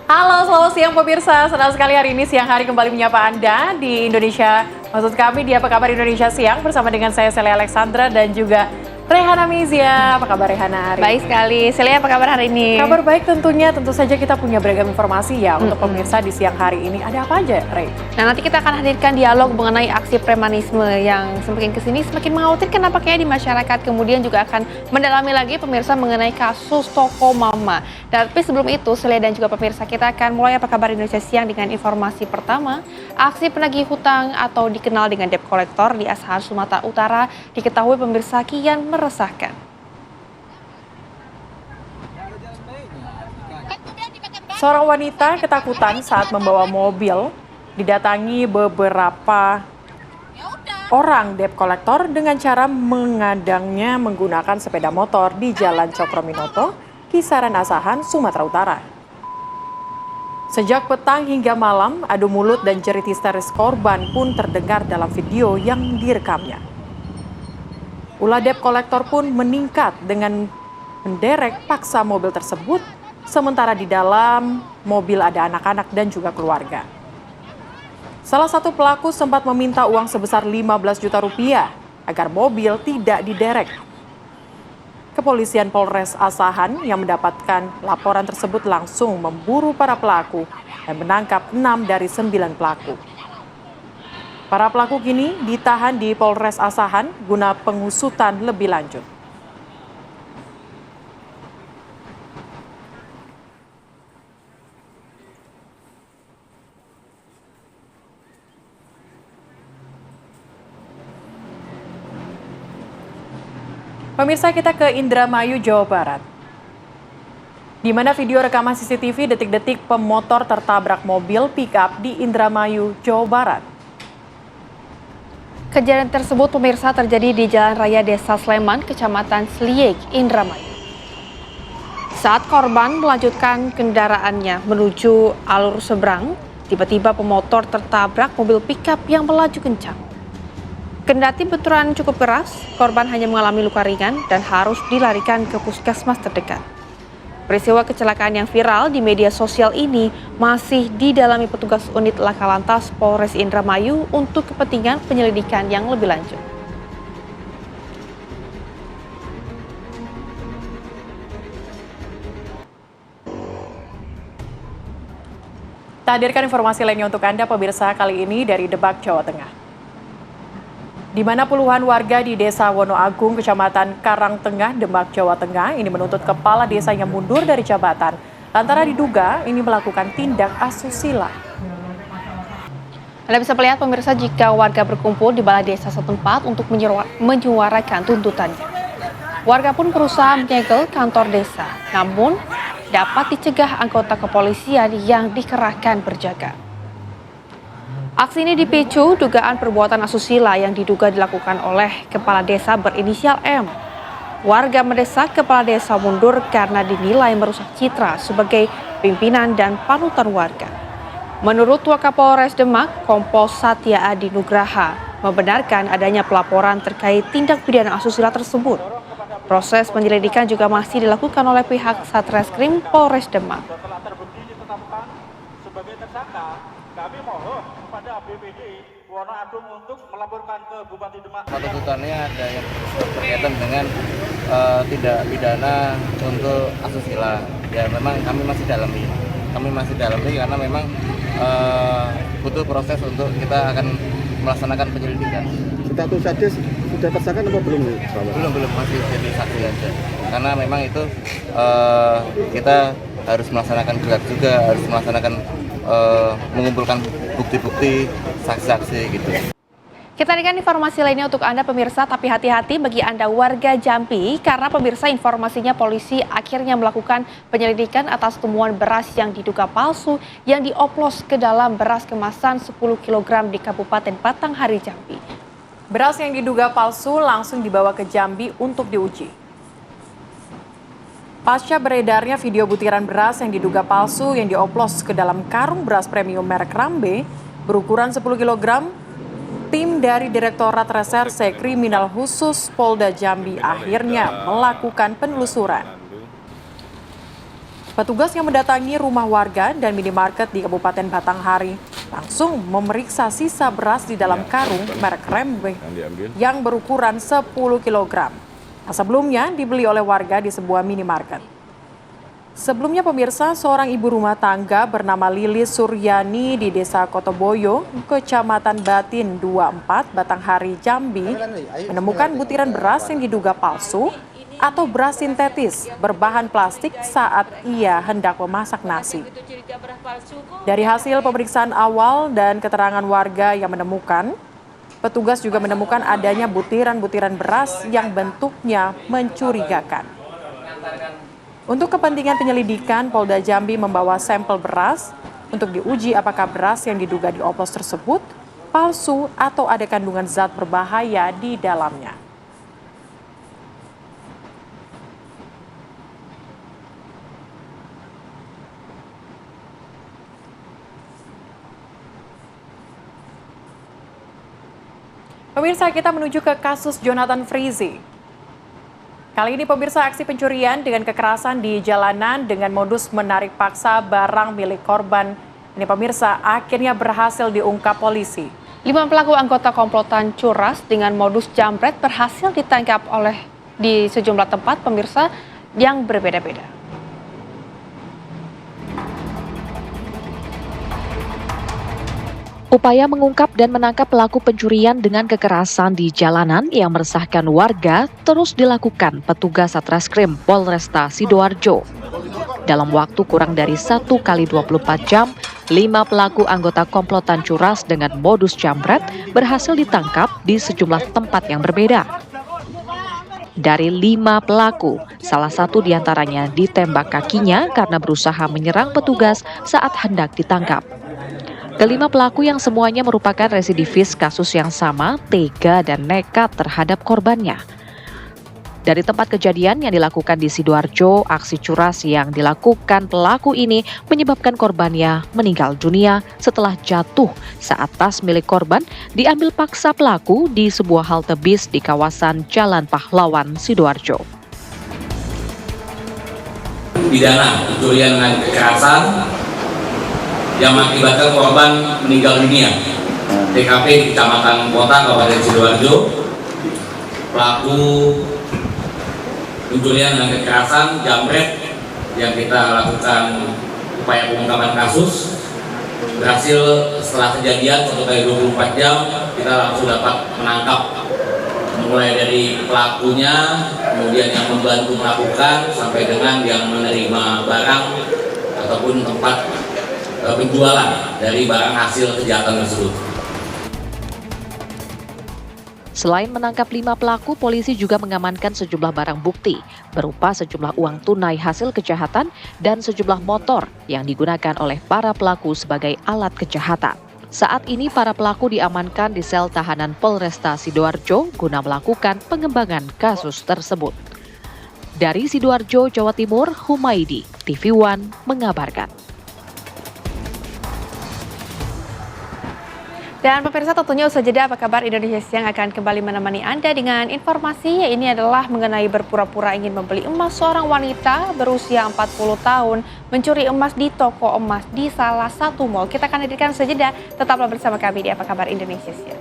Halo, selamat siang pemirsa. Senang sekali hari ini siang hari kembali menyapa Anda di Indonesia. Maksud kami di Apa Kabar Indonesia Siang bersama dengan saya Celia Alexandra dan juga Rehana Mizia. Apa kabar Rehana hari Baik ini? sekali. Celia, apa kabar hari ini? Kabar baik tentunya. Tentu saja kita punya beragam informasi ya untuk pemirsa di siang hari ini. Ada apa aja, Rey? Nah, nanti kita akan hadirkan dialog mengenai aksi premanisme yang semakin kesini semakin mengkhawatirkan nampaknya di masyarakat. Kemudian juga akan mendalami lagi pemirsa mengenai kasus toko mama. Tapi sebelum itu, Celia dan juga pemirsa kita akan mulai Apa Kabar Indonesia Siang dengan informasi pertama. Aksi penagih hutang atau dikenal dengan debt collector di Asahan, Sumatera Utara diketahui pemirsa kian meresahkan. Seorang wanita ketakutan saat membawa mobil didatangi beberapa orang debt collector dengan cara mengadangnya menggunakan sepeda motor di Jalan Cokrominoto, Kisaran Asahan, Sumatera Utara. Sejak petang hingga malam, adu mulut dan jerit histeris korban pun terdengar dalam video yang direkamnya. Ulah debt collector pun meningkat dengan menderek paksa mobil tersebut, sementara di dalam mobil ada anak-anak dan juga keluarga. Salah satu pelaku sempat meminta uang sebesar 15 juta rupiah agar mobil tidak diderek. Kepolisian Polres Asahan yang mendapatkan laporan tersebut langsung memburu para pelaku dan menangkap 6 dari 9 pelaku. Para pelaku kini ditahan di Polres Asahan guna pengusutan lebih lanjut. Pemirsa, kita ke Indramayu, Jawa Barat. Di mana video rekaman CCTV detik-detik pemotor tertabrak mobil pick-up di Indramayu, Jawa Barat. Kejadian tersebut pemirsa terjadi di Jalan Raya Desa Sleman, Kecamatan Sliek, Indramayu. Saat korban melanjutkan kendaraannya menuju alur seberang, tiba-tiba pemotor tertabrak mobil pick-up yang melaju kencang. Kendati benturan cukup keras, korban hanya mengalami luka ringan dan harus dilarikan ke puskesmas terdekat. Peristiwa kecelakaan yang viral di media sosial ini masih didalami petugas unit Laka Lantas Polres Indramayu untuk kepentingan penyelidikan yang lebih lanjut. Kita hadirkan informasi lainnya untuk Anda pemirsa kali ini dari Demak, Jawa Tengah. Di mana puluhan warga di Desa Wonoagung, Kecamatan Karangtengah, Demak, Jawa Tengah ini menuntut kepala desanya mundur dari jabatan lantaran diduga ini melakukan tindak asusila. Anda bisa melihat pemirsa jika warga berkumpul di balai desa setempat untuk menyuarakan tuntutannya. Warga pun berusaha menyegel kantor desa, namun dapat dicegah anggota kepolisian yang dikerahkan berjaga. Aksi ini dipicu dugaan perbuatan asusila yang diduga dilakukan oleh kepala desa berinisial M. Warga mendesak kepala desa mundur karena dinilai merusak citra sebagai pimpinan dan panutan warga. Menurut Wakapolres Demak, Kompos Satya Adi Nugraha membenarkan adanya pelaporan terkait tindak pidana asusila tersebut. Proses penyelidikan juga masih dilakukan oleh pihak Satreskrim Polres Demak. Kami mohon kepada BPD Wonoagung untuk melaporkan ke Bupati Demak. Tuntutannya ada yang berkaitan dengan tindak pidana untuk asusila. Ya memang kami masih dalami karena memang butuh proses untuk kita akan melaksanakan penyelidikan. Status saja sudah tersangka atau belum? Belum masih jadi saksi aja. Karena memang itu kita harus melaksanakan gelar juga, harus melaksanakan mengumpulkan bukti-bukti saksi-saksi gitu. Kita berikan informasi lainnya untuk Anda pemirsa, tapi hati-hati bagi Anda warga Jambi karena pemirsa informasinya polisi akhirnya melakukan penyelidikan atas temuan beras yang diduga palsu yang dioplos ke dalam beras kemasan 10 kg di Kabupaten Batanghari, Jambi. Beras yang diduga palsu langsung dibawa ke Jambi untuk diuji. Pasca beredarnya video butiran beras yang diduga palsu yang dioplos ke dalam karung beras premium merek Rambe berukuran 10 kg, tim dari Direktorat Reserse Kriminal Khusus Polda Jambi akhirnya melakukan penelusuran. Petugas yang mendatangi rumah warga dan minimarket di Kabupaten Batanghari langsung memeriksa sisa beras di dalam karung merek Rembe yang berukuran 10 kg. Yang sebelumnya dibeli oleh warga di sebuah minimarket. Sebelumnya pemirsa, seorang ibu rumah tangga bernama Lilis Suryani di Desa Kotoboyo, Kecamatan Batin 24, Batanghari, Jambi, menemukan butiran beras yang diduga palsu atau beras sintetis berbahan plastik saat ia hendak memasak nasi. Dari hasil pemeriksaan awal dan keterangan warga yang menemukan, petugas juga menemukan adanya butiran-butiran beras yang bentuknya mencurigakan. Untuk kepentingan penyelidikan, Polda Jambi membawa sampel beras untuk diuji apakah beras yang diduga dioplos tersebut palsu atau ada kandungan zat berbahaya di dalamnya. Pemirsa, kita menuju ke kasus Jonathan Frizzy. Kali ini pemirsa, aksi pencurian dengan kekerasan di jalanan dengan modus menarik paksa barang milik korban. Ini pemirsa akhirnya berhasil diungkap polisi. 5 pelaku anggota komplotan curas dengan modus jambret berhasil ditangkap di sejumlah tempat pemirsa yang berbeda-beda. Upaya mengungkap dan menangkap pelaku pencurian dengan kekerasan di jalanan yang meresahkan warga terus dilakukan petugas Satreskrim Polresta Sidoarjo. Dalam waktu kurang dari 1 kali 24 jam, 5 pelaku anggota komplotan curas dengan modus jambret berhasil ditangkap di sejumlah tempat yang berbeda. Dari 5 pelaku, salah satu diantaranya ditembak kakinya karena berusaha menyerang petugas saat hendak ditangkap. Kelima pelaku yang semuanya merupakan residivis kasus yang sama, tega dan nekat terhadap korbannya. Dari tempat kejadian yang dilakukan di Sidoarjo, aksi curas yang dilakukan pelaku ini menyebabkan korbannya meninggal dunia setelah jatuh saat tas milik korban diambil paksa pelaku di sebuah halte bis di kawasan Jalan Pahlawan, Sidoarjo. Pidana pencurian dengan kekerasan yang mengakibatkan korban meninggal dunia. TKP di Kecamatan Kota Kabupaten Sidoarjo. Pelaku pencurian dengan kekerasan jambret yang kita lakukan upaya pengungkapan kasus berhasil. Setelah kejadian 1 kali 24 jam kita langsung dapat menangkap mulai dari pelakunya, kemudian yang membantu melakukan sampai dengan yang menerima barang ataupun tempat penjualan dari barang hasil kejahatan tersebut. Selain menangkap 5 pelaku, polisi juga mengamankan sejumlah barang bukti berupa sejumlah uang tunai hasil kejahatan dan sejumlah motor yang digunakan oleh para pelaku sebagai alat kejahatan. Saat ini para pelaku diamankan di sel tahanan Polresta Sidoarjo guna melakukan pengembangan kasus tersebut. Dari Sidoarjo, Jawa Timur, Humaydi, TV One mengabarkan. Dan pemirsa, tentunya usai jeda Apa Kabar Indonesia Siang akan kembali menemani Anda dengan informasi. Ini adalah mengenai berpura-pura ingin membeli emas. Seorang wanita berusia 40 tahun mencuri emas di toko emas di salah satu mal. Kita akan hadirkan sejeda. Tetaplah bersama kami di Apa Kabar Indonesia Siang.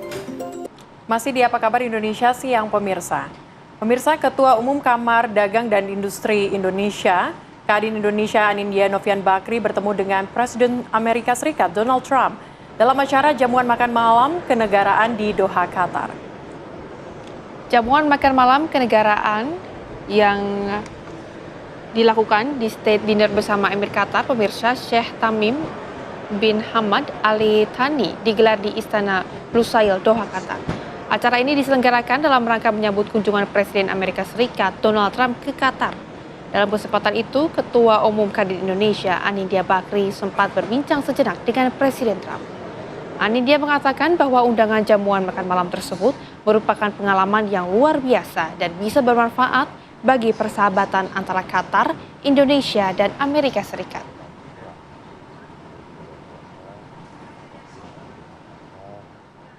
Masih di Apa Kabar Indonesia Siang pemirsa. Pemirsa, Ketua Umum Kamar Dagang dan Industri Indonesia, Kadin Indonesia Anindya Novian Bakri bertemu dengan Presiden Amerika Serikat Donald Trump dalam acara jamuan makan malam kenegaraan di Doha, Qatar. Jamuan makan malam kenegaraan yang dilakukan di State Dinner bersama Emir Qatar, pemirsa, Sheikh Tamim bin Hamad Al Thani digelar di Istana Lusail, Doha, Qatar. Acara ini diselenggarakan dalam rangka menyambut kunjungan Presiden Amerika Serikat Donald Trump ke Qatar. Dalam kesempatan itu, Ketua Umum Kadin Indonesia Anindya Bakri sempat berbincang sejenak dengan Presiden Trump. Anindya mengatakan bahwa undangan jamuan makan malam tersebut merupakan pengalaman yang luar biasa dan bisa bermanfaat bagi persahabatan antara Qatar, Indonesia, dan Amerika Serikat.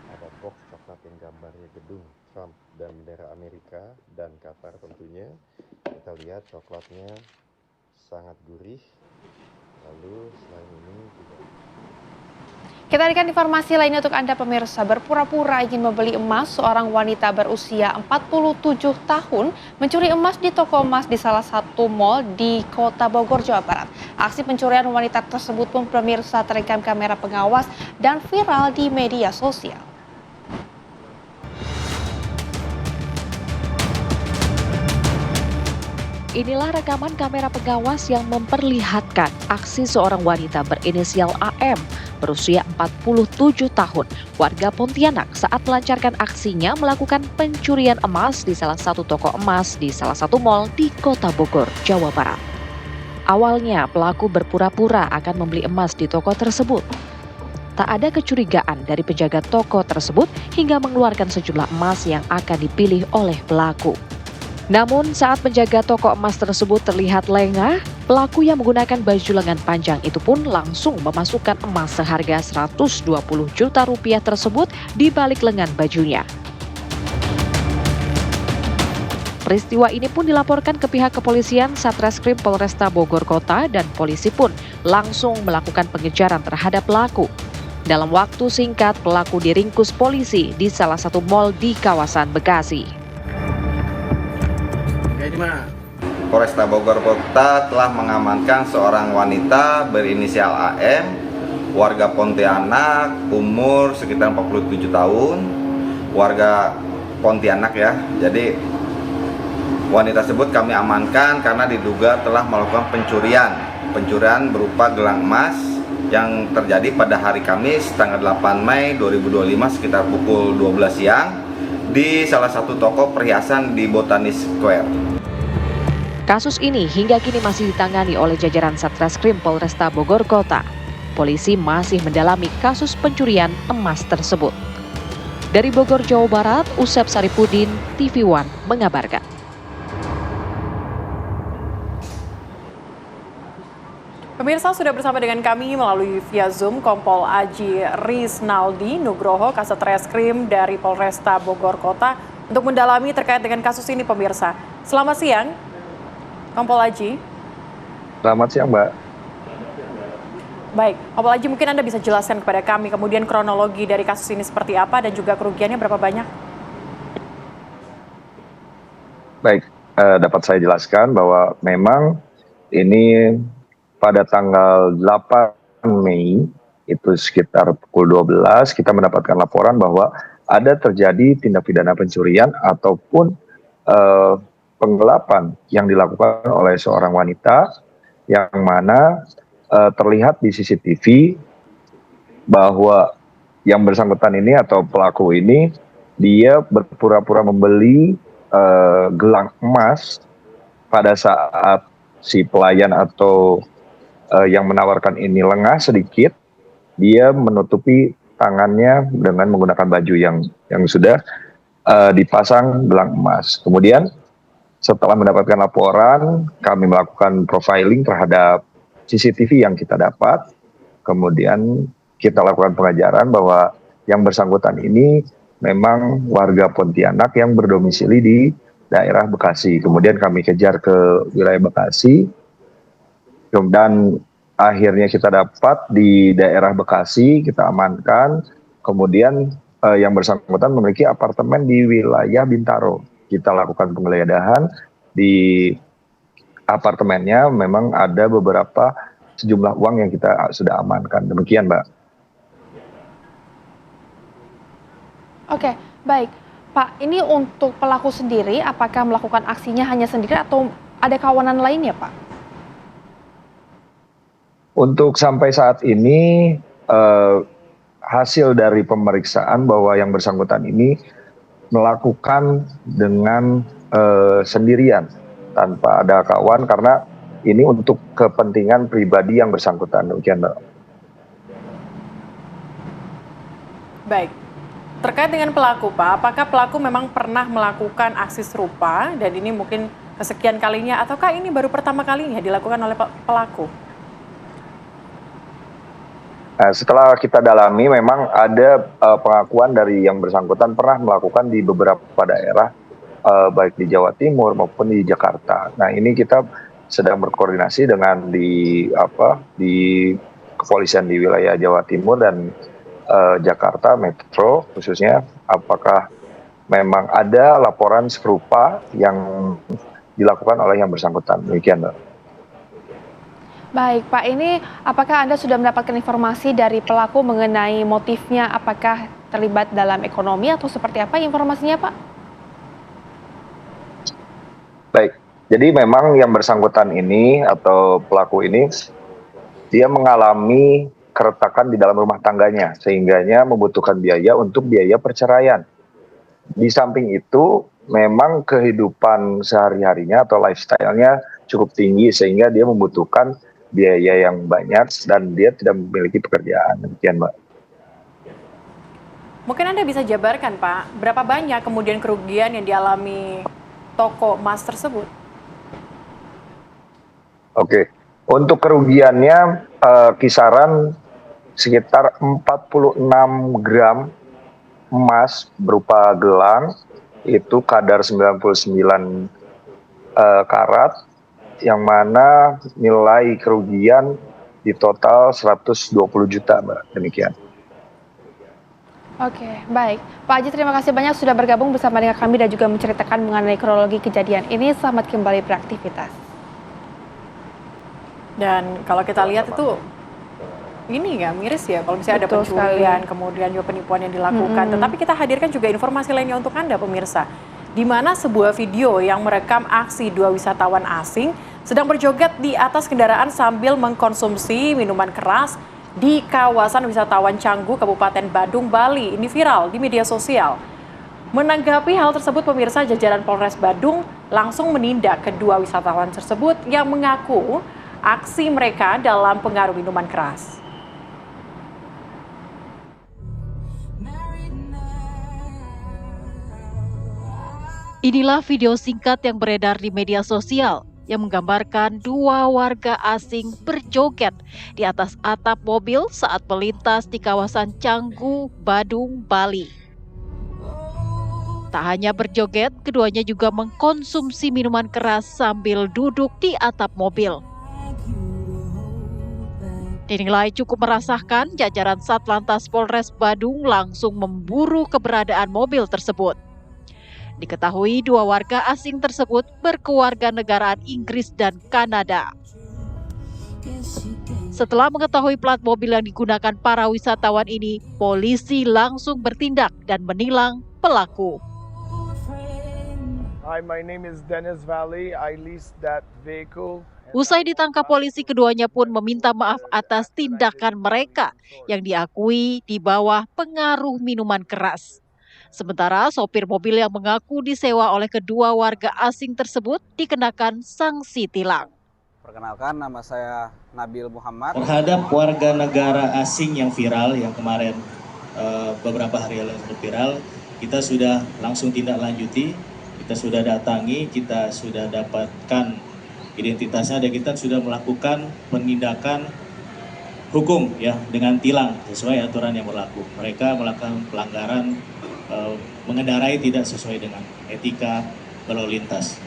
Ada box coklat yang gambarnya gedung Trump dan bendera Amerika dan Qatar tentunya. Kita lihat coklatnya sangat gurih Lalu selain ini juga Kita berikan informasi lainnya untuk Anda pemirsa. Berpura-pura ingin membeli emas, seorang wanita berusia 47 tahun mencuri emas di toko emas di salah satu mal di Kota Bogor, Jawa Barat. Aksi pencurian wanita tersebut pun pemirsa terekam kamera pengawas dan viral di media sosial. Inilah rekaman kamera pengawas yang memperlihatkan aksi seorang wanita berinisial AM berusia 47 tahun, warga Pontianak saat melancarkan aksinya melakukan pencurian emas di salah satu toko emas di salah satu mal di Kota Bogor, Jawa Barat. Awalnya pelaku berpura-pura akan membeli emas di toko tersebut. Tak ada kecurigaan dari penjaga toko tersebut hingga mengeluarkan sejumlah emas yang akan dipilih oleh pelaku. Namun saat penjaga toko emas tersebut terlihat lengah, pelaku yang menggunakan baju lengan panjang itu pun langsung memasukkan emas seharga 120 juta rupiah tersebut di balik lengan bajunya. Peristiwa ini pun dilaporkan ke pihak kepolisian Satreskrim Polresta Bogor Kota dan polisi pun langsung melakukan pengejaran terhadap pelaku. Dalam waktu singkat, pelaku diringkus polisi di salah satu mal di kawasan Bekasi. Polresta Bogor Kota telah mengamankan seorang wanita berinisial AM, warga Pontianak, umur sekitar 47 tahun, warga Pontianak ya. Jadi wanita tersebut kami amankan karena diduga telah melakukan pencurian berupa gelang emas yang terjadi pada hari Kamis tanggal 8 Mei 2025 sekitar pukul 12 siang di salah satu toko perhiasan di Botanis Square. Kasus ini hingga kini masih ditangani oleh jajaran Satreskrim Polresta Bogor Kota. Polisi masih mendalami kasus pencurian emas tersebut. Dari Bogor, Jawa Barat, Usep Saripudin, TV One mengabarkan. Pemirsa sudah bersama dengan kami melalui via Zoom Kompol Aji Riznaldi Nugroho, Kasat Reskrim dari Polresta Bogor Kota untuk mendalami terkait dengan kasus ini pemirsa. Selamat siang, Kompol Aji. Selamat siang, Mbak. Baik, Kompol Aji mungkin Anda bisa jelaskan kepada kami kemudian kronologi dari kasus ini seperti apa dan juga kerugiannya berapa banyak? Baik, dapat saya jelaskan bahwa memang ini pada tanggal 8 Mei itu sekitar pukul 12 kita mendapatkan laporan bahwa ada terjadi tindak pidana pencurian ataupun penggelapan yang dilakukan oleh seorang wanita yang mana terlihat di CCTV bahwa yang bersangkutan ini atau pelaku ini dia berpura-pura membeli gelang emas pada saat si pelayan atau yang menawarkan ini lengah sedikit, dia menutupi tangannya dengan menggunakan baju yang sudah dipasang gelang emas. Kemudian setelah mendapatkan laporan, kami melakukan profiling terhadap CCTV yang kita dapat. Kemudian kita lakukan pengajaran bahwa yang bersangkutan ini memang warga Pontianak yang berdomisili di daerah Bekasi. Kemudian kami kejar ke wilayah Bekasi. Dan akhirnya kita dapat di daerah Bekasi, kita amankan. Kemudian yang bersangkutan memiliki apartemen di wilayah Bintaro. Kita lakukan penggeledahan di apartemennya, memang ada beberapa sejumlah uang yang kita sudah amankan. Demikian, Mbak. Oke, baik. Pak, ini untuk pelaku sendiri, apakah melakukan aksinya hanya sendiri atau ada kawanan lainnya, Pak? Untuk sampai saat ini, hasil dari pemeriksaan bahwa yang bersangkutan ini melakukan dengan sendirian tanpa ada kawan karena ini untuk kepentingan pribadi yang bersangkutan. Demikian, Mbak. Baik, terkait dengan pelaku Pak, apakah pelaku memang pernah melakukan aksi serupa dan ini mungkin kesekian kalinya ataukah ini baru pertama kalinya dilakukan oleh pelaku? Nah, setelah kita dalami memang ada pengakuan dari yang bersangkutan pernah melakukan di beberapa daerah baik di Jawa Timur maupun di Jakarta. Nah, ini kita sedang berkoordinasi dengan di kepolisian di wilayah Jawa Timur dan Jakarta Metro khususnya, apakah memang ada laporan serupa yang dilakukan oleh yang bersangkutan. Demikian, Mbak. Baik, Pak, ini apakah Anda sudah mendapatkan informasi dari pelaku mengenai motifnya, apakah terlibat dalam ekonomi atau seperti apa informasinya, Pak? Baik, jadi memang yang bersangkutan ini atau pelaku ini, dia mengalami keretakan di dalam rumah tangganya, sehingganya membutuhkan biaya untuk biaya perceraian. Di samping itu, memang kehidupan sehari-harinya atau lifestyle-nya cukup tinggi, sehingga dia membutuhkan biaya yang banyak dan dia tidak memiliki pekerjaan. Demikian, Mbak. Mungkin Anda bisa jabarkan, Pak, berapa banyak kemudian kerugian yang dialami toko emas tersebut? Oke, untuk kerugiannya kisaran sekitar 46 gram emas berupa gelang, itu kadar 99 karat, yang mana nilai kerugian di total 120 juta, Mbak. Demikian. Oke, baik. Pak Haji, terima kasih banyak sudah bergabung bersama dengan kami dan juga menceritakan mengenai kronologi kejadian ini. Selamat kembali beraktivitas. Dan kalau kita lihat itu, ini ya miris ya kalau misalnya ada pencurian, kemudian juga penipuan yang dilakukan. Tetapi kita hadirkan juga informasi lainnya untuk Anda pemirsa, di mana sebuah video yang merekam aksi dua wisatawan asing sedang berjoget di atas kendaraan sambil mengkonsumsi minuman keras di kawasan wisatawan Canggu, Kabupaten Badung, Bali. Ini viral di media sosial. Menanggapi hal tersebut, pemirsa, jajaran Polres Badung langsung menindak kedua wisatawan tersebut yang mengaku aksi mereka dalam pengaruh minuman keras. Inilah video singkat yang beredar di media sosial yang menggambarkan dua warga asing berjoget di atas atap mobil saat melintas di kawasan Canggu, Badung, Bali. Tak hanya berjoget, keduanya juga mengkonsumsi minuman keras sambil duduk di atap mobil. Dinilai cukup meresahkan, jajaran Satlantas Polres Badung langsung memburu keberadaan mobil tersebut. Diketahui dua warga asing tersebut berkewarganegaraan Inggris dan Kanada. Setelah mengetahui plat mobil yang digunakan para wisatawan ini, polisi langsung bertindak dan menilang pelaku. Hi, my name is Dennis Valley. I leased that vehicle. Usai ditangkap polisi, keduanya pun meminta maaf atas tindakan mereka yang diakui di bawah pengaruh minuman keras. Sementara sopir mobil yang mengaku disewa oleh kedua warga asing tersebut dikenakan sanksi tilang. Perkenalkan, nama saya Nabil Muhammad. Terhadap warga negara asing yang viral, yang kemarin beberapa hari lalu viral, kita sudah langsung tindak lanjuti, kita sudah datangi, kita sudah dapatkan identitasnya dan kita sudah melakukan penindakan hukum ya dengan tilang sesuai aturan yang berlaku. Mereka melakukan pelanggaran mengendarai tidak sesuai dengan etika berlalu lintas.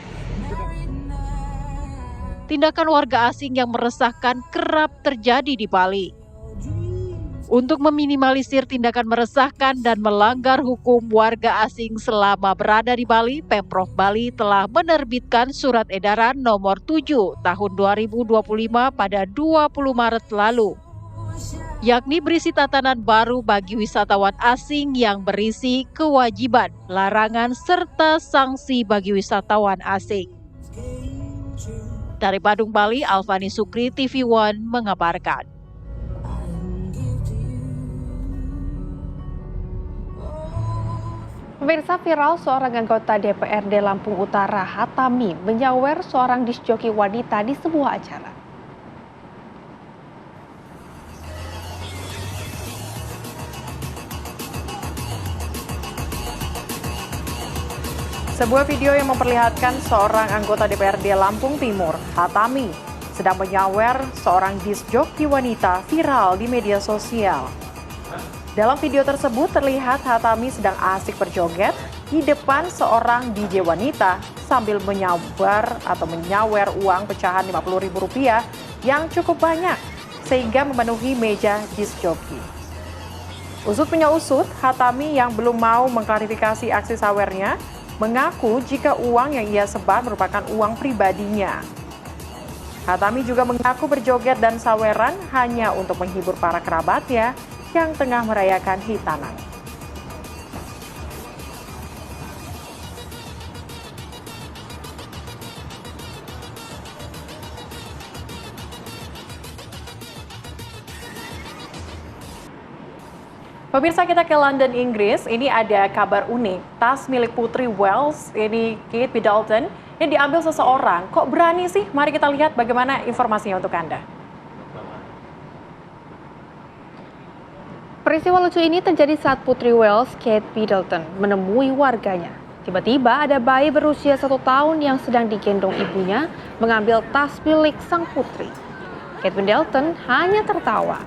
Tindakan warga asing yang meresahkan kerap terjadi di Bali. Untuk meminimalisir tindakan meresahkan dan melanggar hukum warga asing selama berada di Bali, Pemprov Bali telah menerbitkan Surat Edaran Nomor 7 Tahun 2025 pada 20 Maret lalu, yakni berisi tatanan baru bagi wisatawan asing yang berisi kewajiban, larangan, serta sanksi bagi wisatawan asing. Dari Badung, Bali, Alfani Sukri, TV One mengabarkan. Pemirsa, viral seorang anggota DPRD Lampung Utara, Hatami, menyawer seorang disjoki wanita di sebuah acara. Sebuah video yang memperlihatkan seorang anggota DPRD Lampung Timur, Hatami, sedang menyawer seorang disjoki wanita viral di media sosial. Dalam video tersebut terlihat Hatami sedang asik berjoget di depan seorang DJ wanita sambil menyawer uang pecahan Rp50.000 yang cukup banyak sehingga memenuhi meja disc joki. Usut punya usut, Hatami yang belum mau mengklarifikasi aksi sawernya mengaku jika uang yang ia sebar merupakan uang pribadinya. Hatami juga mengaku berjoget dan saweran hanya untuk menghibur para kerabatnya yang tengah merayakan hitanan. Pemirsa, kita ke London, Inggris. Ini ada kabar unik. Tas milik Putri Wales, ini Kate Middleton, yang diambil seseorang. Kok berani sih? Mari kita lihat bagaimana informasinya untuk Anda. Peristiwa lucu ini terjadi saat Putri Wales, Kate Middleton, menemui warganya. Tiba-tiba ada bayi berusia 1 tahun yang sedang digendong ibunya mengambil tas milik sang putri. Kate Middleton hanya tertawa.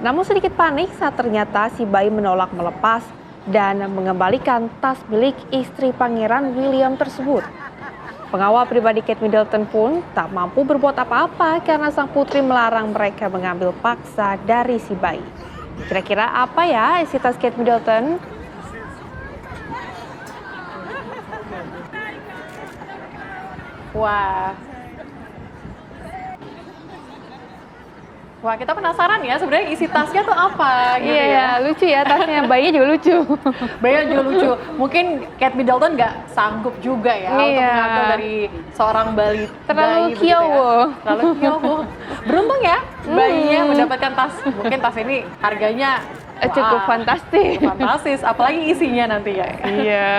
Namun sedikit panik saat ternyata si bayi menolak melepas dan mengembalikan tas milik istri Pangeran William tersebut. Pengawal pribadi Kate Middleton pun tak mampu berbuat apa-apa karena sang putri melarang mereka mengambil paksa dari si bayi. Kira-kira apa ya isi tas Kate Middleton? Wah, kita penasaran ya sebenarnya isi tasnya tuh apa gitu ya. Lucu ya tasnya, bayinya juga lucu. Bayinya juga lucu. Mungkin Kate Middleton nggak sanggup juga ya untuk mengambil dari seorang bayi. Terlalu kiowo. Terlalu kiowo. Beruntung ya bayinya mendapatkan tas. Mungkin tas ini harganya cukup fantastis. Fantastis, apalagi isinya nanti ya. Iya.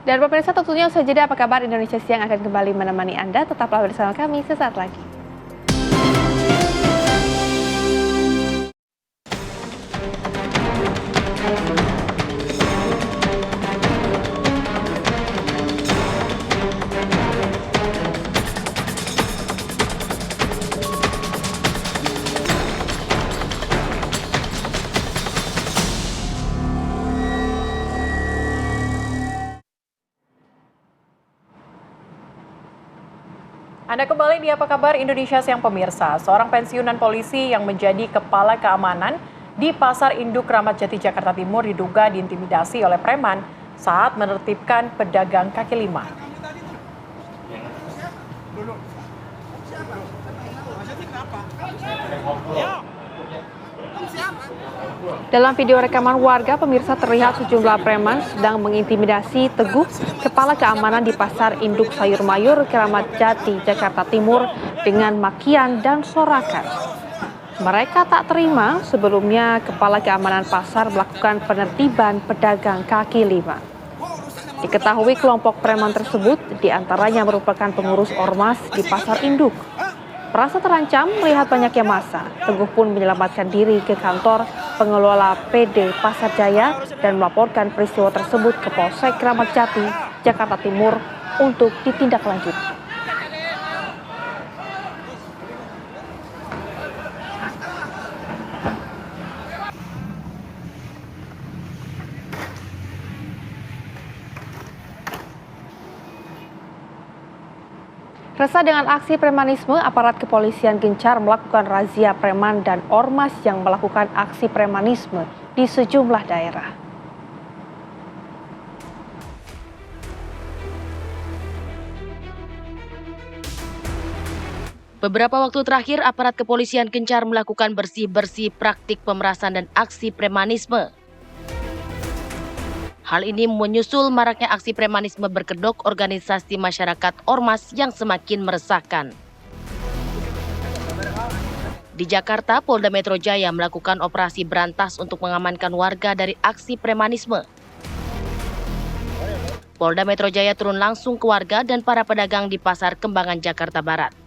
Dan pemirsa, tentunya usai jeda apa kabar Indonesia Siang akan kembali menemani Anda. Tetaplah bersama kami sesaat lagi. Anda kembali di Apa Kabar Indonesia Siang, pemirsa. Seorang pensiunan polisi yang menjadi kepala keamanan di Pasar Induk Kramat Jati, Jakarta Timur diduga diintimidasi oleh preman saat menertibkan pedagang kaki lima. Dalam video rekaman warga, pemirsa, terlihat sejumlah preman sedang mengintimidasi Teguh, kepala keamanan di Pasar Induk Sayur Mayur, Kramat Jati, Jakarta Timur, dengan makian dan sorakan. Mereka tak terima sebelumnya kepala keamanan pasar melakukan penertiban pedagang kaki lima. Diketahui kelompok preman tersebut diantaranya merupakan pengurus ormas di Pasar Induk. Merasa terancam melihat banyaknya massa, Teguh pun menyelamatkan diri ke kantor pengelola PD Pasar Jaya dan melaporkan peristiwa tersebut ke Polsek Kramat Jati, Jakarta Timur untuk ditindaklanjuti. Resah dengan aksi premanisme, aparat kepolisian gencar melakukan razia preman dan ormas yang melakukan aksi premanisme di sejumlah daerah. Beberapa waktu terakhir, aparat kepolisian gencar melakukan bersih-bersih praktik pemerasan dan aksi premanisme. Hal ini menyusul maraknya aksi premanisme berkedok organisasi masyarakat ormas yang semakin meresahkan. Di Jakarta, Polda Metro Jaya melakukan operasi berantas untuk mengamankan warga dari aksi premanisme. Polda Metro Jaya turun langsung ke warga dan para pedagang di Pasar Kembangan, Jakarta Barat.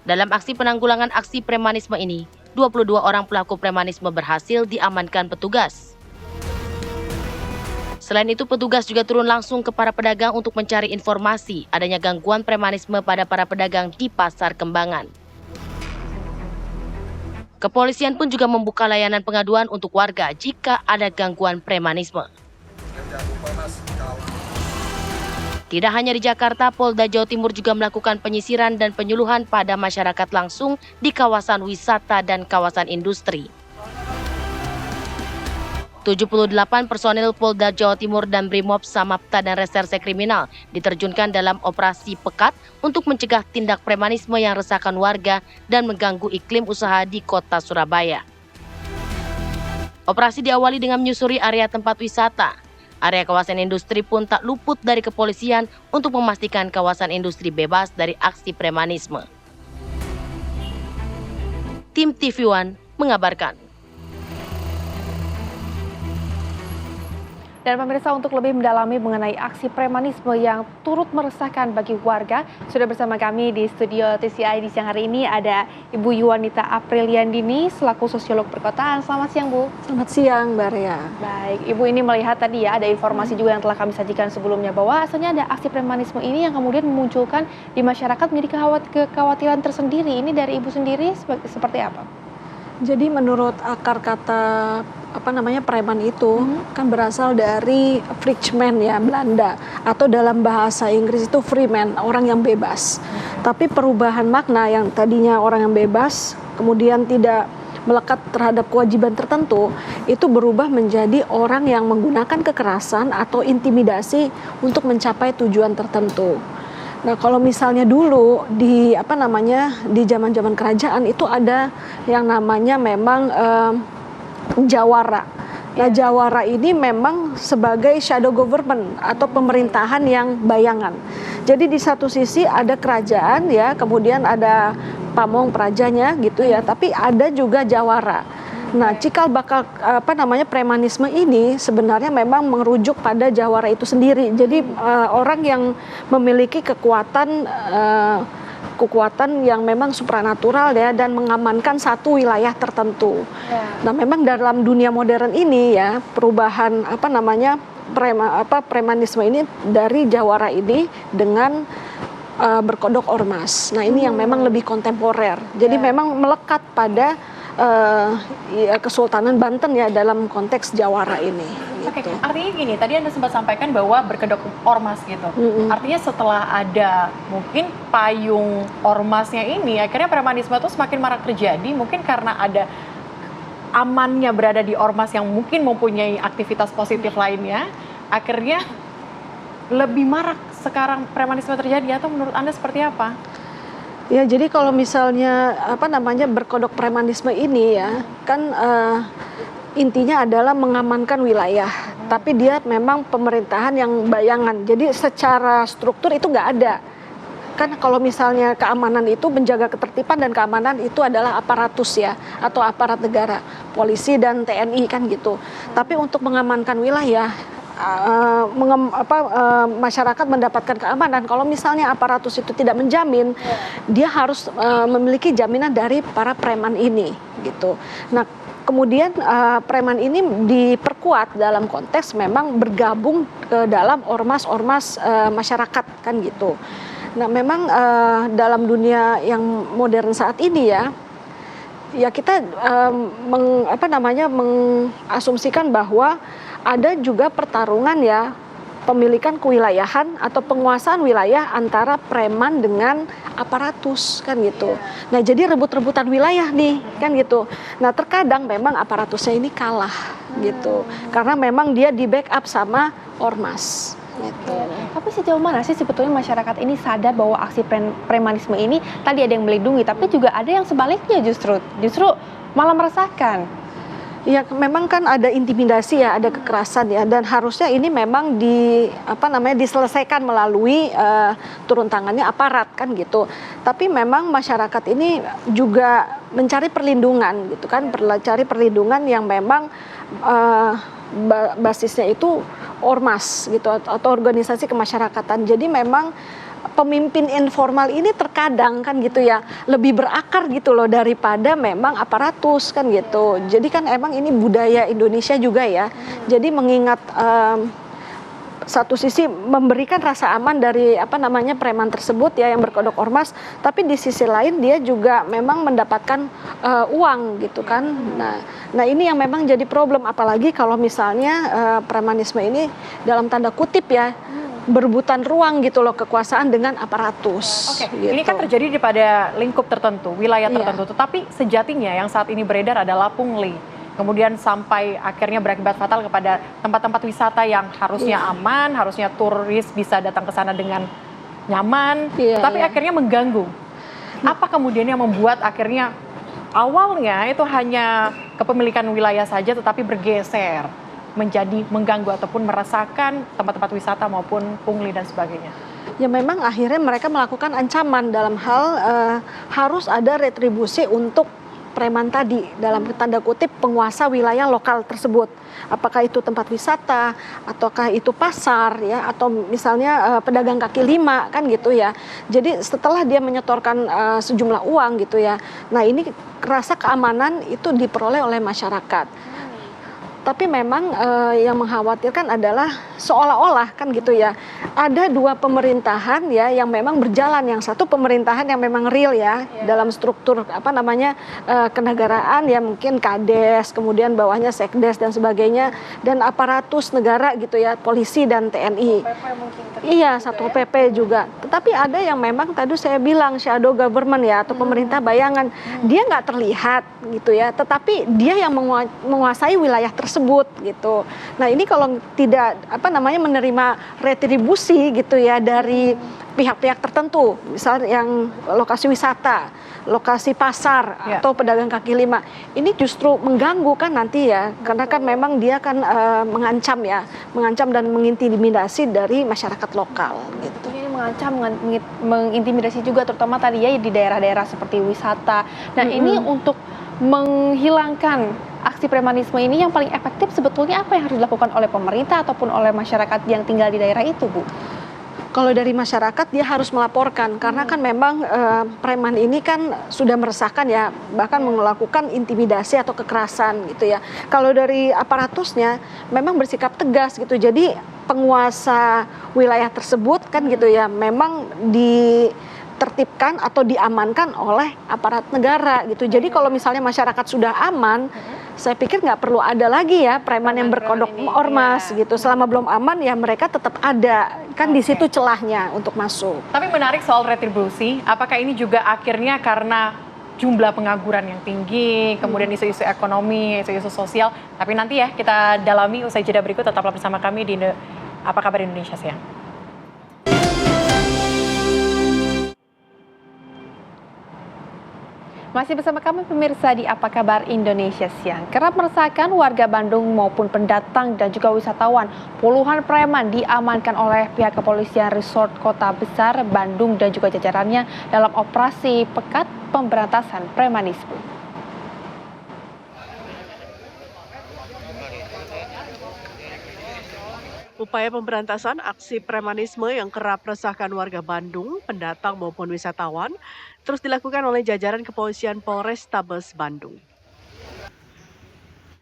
Dalam aksi penanggulangan aksi premanisme ini, 22 orang pelaku premanisme berhasil diamankan petugas. Selain itu, petugas juga turun langsung ke para pedagang untuk mencari informasi adanya gangguan premanisme pada para pedagang di Pasar Kembangan. Kepolisian pun juga membuka layanan pengaduan untuk warga jika ada gangguan premanisme. Tidak hanya di Jakarta, Polda Jawa Timur juga melakukan penyisiran dan penyuluhan pada masyarakat langsung di kawasan wisata dan kawasan industri. 78 personil Polda Jawa Timur dan Brimob, Samapta dan Reserse Kriminal diterjunkan dalam operasi Pekat untuk mencegah tindak premanisme yang resahkan warga dan mengganggu iklim usaha di kota Surabaya. Operasi diawali dengan menyusuri area tempat wisata. Area kawasan industri pun tak luput dari kepolisian untuk memastikan kawasan industri bebas dari aksi premanisme. Tim TV One mengabarkan. Dan pemirsa, untuk lebih mendalami mengenai aksi premanisme yang turut meresahkan bagi warga, sudah bersama kami di studio TCI di siang hari ini ada Ibu Yuwanita Apriliandini selaku sosiolog perkotaan. Selamat siang, Bu. Selamat siang, Mbak Rea. Baik, Ibu ini melihat tadi ya ada informasi juga yang telah kami sajikan sebelumnya bahwa asalnya ada aksi premanisme ini yang kemudian memunculkan di masyarakat menjadi kekhawatiran tersendiri. Ini dari Ibu sendiri seperti apa? Jadi menurut akar kata preman itu kan berasal dari Freeman ya, Belanda, atau dalam bahasa Inggris itu free man, orang yang bebas. Tapi perubahan makna yang tadinya orang yang bebas kemudian tidak melekat terhadap kewajiban tertentu, itu berubah menjadi orang yang menggunakan kekerasan atau intimidasi untuk mencapai tujuan tertentu. Nah, kalau misalnya dulu di di zaman-zaman kerajaan itu ada yang namanya memang jawara. Nah, jawara ini memang sebagai shadow government atau pemerintahan yang bayangan. Jadi di satu sisi ada kerajaan ya, kemudian ada pamong prajanya gitu ya, tapi ada juga jawara. Nah, cikal bakal premanisme ini sebenarnya memang merujuk pada jawara itu sendiri. Jadi orang yang memiliki kekuatan yang memang supranatural ya, dan mengamankan satu wilayah tertentu. Nah, memang dalam dunia modern ini ya, perubahan premanisme ini dari jawara ini dengan berkodok ormas. Nah, ini yang memang lebih kontemporer. Jadi memang melekat pada Kesultanan Banten ya dalam konteks jawara ini. Oke, artinya gini, tadi Anda sempat sampaikan bahwa berkedok ormas gitu. Artinya setelah ada mungkin payung ormasnya ini, akhirnya premanisme itu semakin marak terjadi, mungkin karena ada amannya berada di ormas yang mungkin mempunyai aktivitas positif lainnya, akhirnya lebih marak sekarang premanisme terjadi, atau menurut Anda seperti apa? Ya, jadi kalau misalnya berkodok premanisme ini ya, kan intinya adalah mengamankan wilayah, tapi dia memang pemerintahan yang bayangan. Jadi secara struktur itu nggak ada. Kan kalau misalnya keamanan itu menjaga ketertiban dan keamanan itu adalah aparatus ya, atau aparat negara, polisi dan TNI kan gitu. Tapi untuk mengamankan wilayah, masyarakat mendapatkan keamanan. Kalau misalnya aparatus itu tidak menjamin, dia harus memiliki jaminan dari para preman ini gitu. Nah, kemudian preman ini diperkuat dalam konteks memang bergabung ke dalam ormas-ormas masyarakat kan gitu. Nah, memang dalam dunia yang modern saat ini ya kita mengasumsikan bahwa ada juga pertarungan ya, pemilikan kewilayahan atau penguasaan wilayah antara preman dengan aparatus kan gitu. Nah, jadi rebut-rebutan wilayah nih kan gitu. Nah, terkadang memang aparatusnya ini kalah gitu, karena memang dia di backup sama ormas gitu. Tapi sejauh mana sih sebetulnya masyarakat ini sadar bahwa aksi premanisme ini tadi ada yang melindungi, tapi juga ada yang sebaliknya justru malah meresahkan? Ya, memang kan ada intimidasi ya, ada kekerasan ya, dan harusnya ini memang diselesaikan melalui turun tangannya aparat kan gitu. Tapi memang masyarakat ini juga mencari perlindungan gitu kan, mencari perlindungan yang memang basisnya itu ormas gitu atau organisasi kemasyarakatan. Jadi memang pemimpin informal ini terkadang kan gitu ya lebih berakar gitu loh daripada memang aparatus kan gitu. Jadi kan emang ini budaya Indonesia juga ya. Jadi mengingat satu sisi memberikan rasa aman dari preman tersebut ya yang berkodok ormas, tapi di sisi lain dia juga memang mendapatkan uang gitu kan. Nah ini yang memang jadi problem, apalagi kalau misalnya premanisme ini dalam tanda kutip ya berebutan ruang gitu loh kekuasaan dengan aparatus. Oke, gitu. ini kan terjadi pada lingkup tertentu, wilayah tertentu, tetapi sejatinya yang saat ini beredar adalah pungli. Kemudian sampai akhirnya berakibat fatal kepada tempat-tempat wisata yang harusnya aman, harusnya turis bisa datang ke sana dengan nyaman, tapi akhirnya mengganggu. Apa kemudian yang membuat akhirnya awalnya itu hanya kepemilikan wilayah saja tetapi bergeser menjadi mengganggu ataupun meresahkan tempat-tempat wisata maupun pungli dan sebagainya? Ya memang akhirnya mereka melakukan ancaman dalam hal harus ada retribusi untuk preman tadi dalam tanda kutip penguasa wilayah lokal tersebut. Apakah itu tempat wisata, ataukah itu pasar ya, atau misalnya pedagang kaki lima kan gitu ya. Jadi setelah dia menyetorkan sejumlah uang gitu ya. Nah ini rasa keamanan itu diperoleh oleh masyarakat. Tapi memang yang mengkhawatirkan adalah seolah-olah kan gitu ya, ada dua pemerintahan ya yang memang berjalan. Yang satu pemerintahan yang memang real ya, dalam struktur kenegaraan ya, mungkin Kades, kemudian bawahnya Sekdes dan sebagainya, dan aparatus negara gitu ya, polisi dan TNI. Iya, Satpol PP juga. Tetapi ada yang memang tadi saya bilang shadow government ya, atau pemerintah bayangan. Dia nggak terlihat gitu ya, tetapi dia yang menguasai wilayah tersebut gitu. Nah ini kalau tidak menerima retribusi gitu ya dari pihak-pihak tertentu, misalnya yang lokasi wisata, lokasi pasar atau pedagang kaki lima, ini justru mengganggu kan nanti ya, karena kan memang dia kan mengancam dan mengintimidasi dari masyarakat lokal gitu. Ini mengancam, mengintimidasi juga terutama tadi ya di daerah-daerah seperti wisata. Nah ini untuk menghilangkan aksi premanisme ini yang paling efektif sebetulnya apa yang harus dilakukan oleh pemerintah ataupun oleh masyarakat yang tinggal di daerah itu, Bu? Kalau dari masyarakat dia harus melaporkan karena kan memang preman ini kan sudah meresahkan ya, bahkan melakukan intimidasi atau kekerasan gitu ya. Kalau dari aparatusnya memang bersikap tegas gitu. Jadi penguasa wilayah tersebut kan gitu ya memang ditertibkan atau diamankan oleh aparat negara gitu. Jadi kalau misalnya masyarakat sudah aman, saya pikir nggak perlu ada lagi ya preman yang berkodok ormas gitu. Selama belum aman ya mereka tetap ada, kan di situ celahnya untuk masuk. Tapi menarik soal retribusi, apakah ini juga akhirnya karena jumlah pengangguran yang tinggi, kemudian isu-isu ekonomi, isu-isu sosial, tapi nanti ya kita dalami usai jeda berikut. Tetaplah bersama kami di Apa Kabar Indonesia Siang. Masih bersama kami pemirsa di Apa Kabar Indonesia Siang. Kerap meresahkan warga Bandung maupun pendatang dan juga wisatawan. Puluhan preman diamankan oleh pihak kepolisian resort Kota Besar Bandung dan juga jajarannya dalam operasi Pekat Pemberantasan Premanisme. Upaya pemberantasan aksi premanisme yang kerap meresahkan warga Bandung, pendatang maupun wisatawan terus dilakukan oleh jajaran kepolisian Polrestabes Bandung.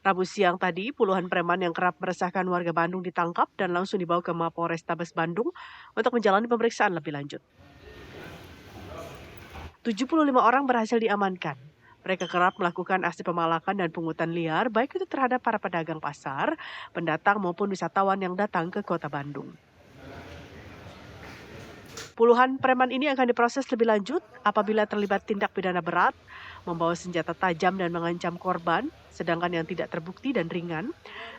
Rabu siang tadi, puluhan preman yang kerap meresahkan warga Bandung ditangkap dan langsung dibawa ke Mapolrestabes Bandung untuk menjalani pemeriksaan lebih lanjut. 75 orang berhasil diamankan. Mereka kerap melakukan aksi pemalakan dan pungutan liar, baik itu terhadap para pedagang pasar, pendatang maupun wisatawan yang datang ke kota Bandung. Puluhan preman ini akan diproses lebih lanjut apabila terlibat tindak pidana berat, membawa senjata tajam dan mengancam korban, sedangkan yang tidak terbukti dan ringan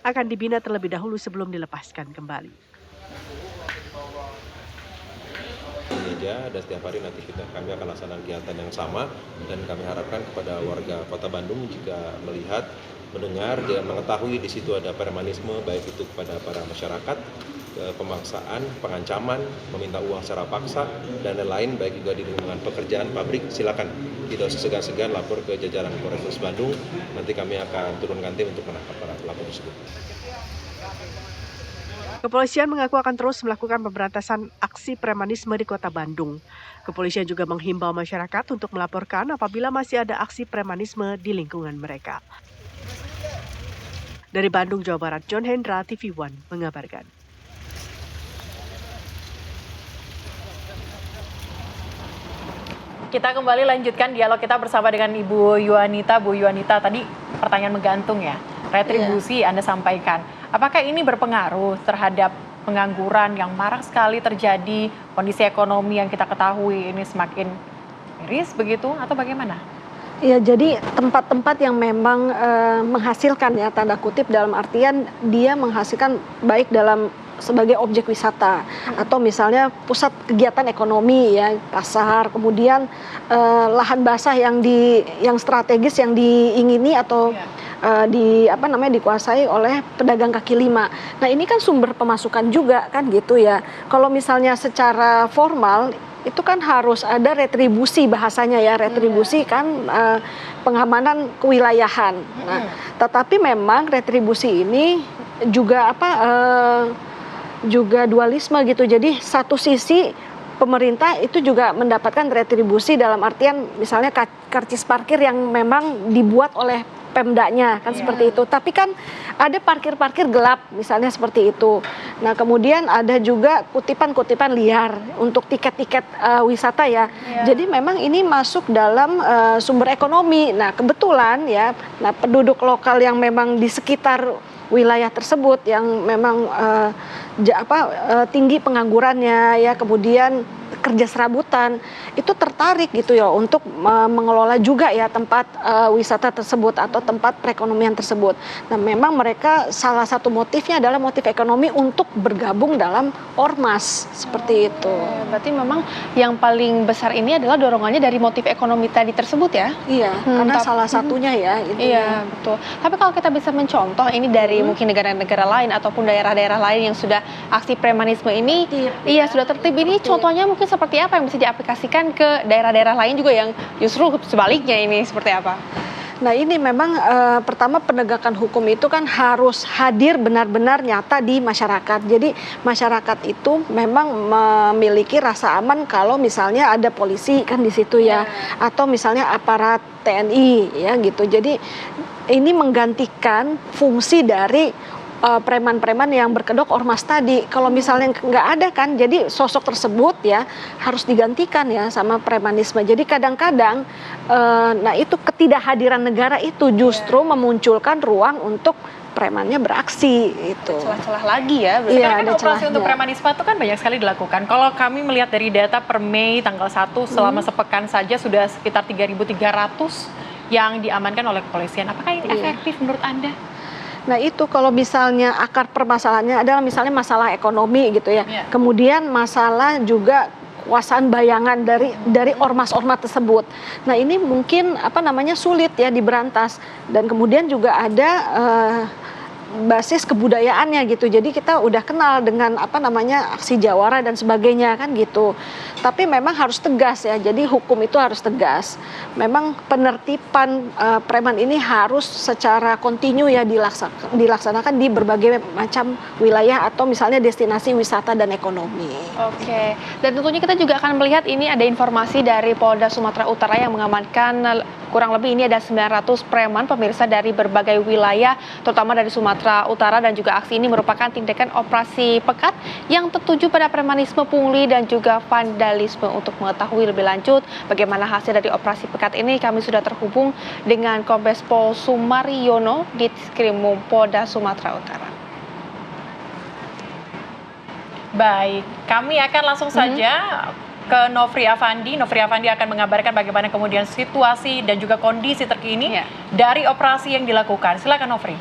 akan dibina terlebih dahulu sebelum dilepaskan kembali. Dan setiap hari nanti kami akan laksanakan kegiatan yang sama, dan kami harapkan kepada warga Kota Bandung jika melihat, mendengar, dan mengetahui di situ ada premanisme, baik itu kepada para masyarakat, pemaksaan, pengancaman, meminta uang secara paksa, dan lain-lain, baik juga di lingkungan pekerjaan, pabrik, silakan tidak usah segan-segan lapor ke jajaran Polres Bandung. Nanti kami akan turunkan tim untuk menangkap para pelaku tersebut. Kepolisian mengaku akan terus melakukan pemberantasan aksi premanisme di Kota Bandung. Kepolisian juga menghimbau masyarakat untuk melaporkan apabila masih ada aksi premanisme di lingkungan mereka. Dari Bandung, Jawa Barat, John Hendra, TV One mengabarkan. Kita kembali lanjutkan dialog kita bersama dengan Ibu Yuanita. Bu Yuanita, tadi pertanyaan menggantung ya, retribusi Anda sampaikan. Apakah ini berpengaruh terhadap pengangguran yang marak sekali terjadi, kondisi ekonomi yang kita ketahui ini semakin miris begitu, atau bagaimana? Ya, jadi tempat-tempat yang memang menghasilkan ya, tanda kutip, dalam artian dia menghasilkan baik dalam sebagai objek wisata atau misalnya pusat kegiatan ekonomi ya, pasar, kemudian lahan basah yang strategis yang diingini atau dikuasai oleh pedagang kaki lima. Nah, ini kan sumber pemasukan juga kan gitu ya. Kalau misalnya secara formal itu kan harus ada retribusi, bahasanya ya, retribusi kan pengamanan kewilayahan. Nah, tetapi memang retribusi ini juga juga dualisme gitu. Jadi satu sisi pemerintah itu juga mendapatkan retribusi dalam artian misalnya karcis parkir yang memang dibuat oleh Pemdanya kan seperti itu. Tapi kan ada parkir-parkir gelap misalnya seperti itu. Nah, kemudian ada juga kutipan-kutipan liar untuk tiket-tiket wisata ya. Jadi memang ini masuk dalam sumber ekonomi. Nah, kebetulan ya, penduduk lokal yang memang di sekitar wilayah tersebut yang memang tinggi penganggurannya ya, kemudian kerja serabutan, itu tertarik gitu ya untuk mengelola juga ya tempat wisata tersebut atau tempat perekonomian tersebut. Nah, memang mereka salah satu motifnya adalah motif ekonomi untuk bergabung dalam ormas seperti itu. Berarti memang yang paling besar ini adalah dorongannya dari motif ekonomi tadi tersebut ya? Iya, karena salah satunya ya. Iya, betul. Tapi kalau kita bisa mencontoh ini dari mungkin negara-negara lain ataupun daerah-daerah lain yang sudah aksi premanisme ini, sudah tertib ini, contohnya mungkin seperti apa yang bisa diaplikasikan ke daerah-daerah lain juga yang justru sebaliknya ini seperti apa? Nah, ini memang pertama penegakan hukum itu kan harus hadir benar-benar nyata di masyarakat. Jadi masyarakat itu memang memiliki rasa aman kalau misalnya ada polisi kan di situ ya, atau misalnya aparat TNI ya gitu. Jadi ini menggantikan fungsi dari preman-preman yang berkedok ormas tadi. Kalau misalnya nggak ada kan, jadi sosok tersebut ya harus digantikan ya sama premanisme. Jadi kadang-kadang, nah itu ketidakhadiran negara itu justru memunculkan ruang untuk premannya beraksi itu. Celah-celah lagi ya. Iya, kan operasi untuk premanisme itu kan banyak sekali dilakukan. Kalau kami melihat dari data per Mei tanggal 1 selama sepekan saja sudah sekitar 3.300 yang diamankan oleh kepolisian. Apakah ini efektif menurut Anda? Nah, itu kalau misalnya akar permasalahannya adalah misalnya masalah ekonomi gitu ya. Kemudian masalah juga kekuasaan bayangan dari ormas-ormas tersebut. Nah, ini mungkin sulit ya diberantas, dan kemudian juga ada basis kebudayaannya gitu. Jadi kita udah kenal dengan aksi jawara dan sebagainya kan gitu. Tapi memang harus tegas ya. Jadi hukum itu harus tegas. Memang penertiban preman ini harus secara kontinu ya dilaksanakan di berbagai macam wilayah atau misalnya destinasi wisata dan ekonomi. Oke. Dan tentunya kita juga akan melihat ini ada informasi dari Polda Sumatera Utara yang mengamankan kurang lebih ini ada 900 preman pemirsa dari berbagai wilayah, terutama dari Sumatera Utara, dan juga aksi ini merupakan tindakan operasi pekat yang tertuju pada premanisme, pungli, dan juga vandalisme. Untuk mengetahui lebih lanjut bagaimana hasil dari operasi pekat ini, kami sudah terhubung dengan Kombes Pol Sumariono di Ditkrimum Polda Sumatera Utara. Baik, kami akan langsung saja ke Nofri Afandi. Nofri Afandi akan mengabarkan bagaimana kemudian situasi dan juga kondisi terkini dari operasi yang dilakukan. Silakan Nofri.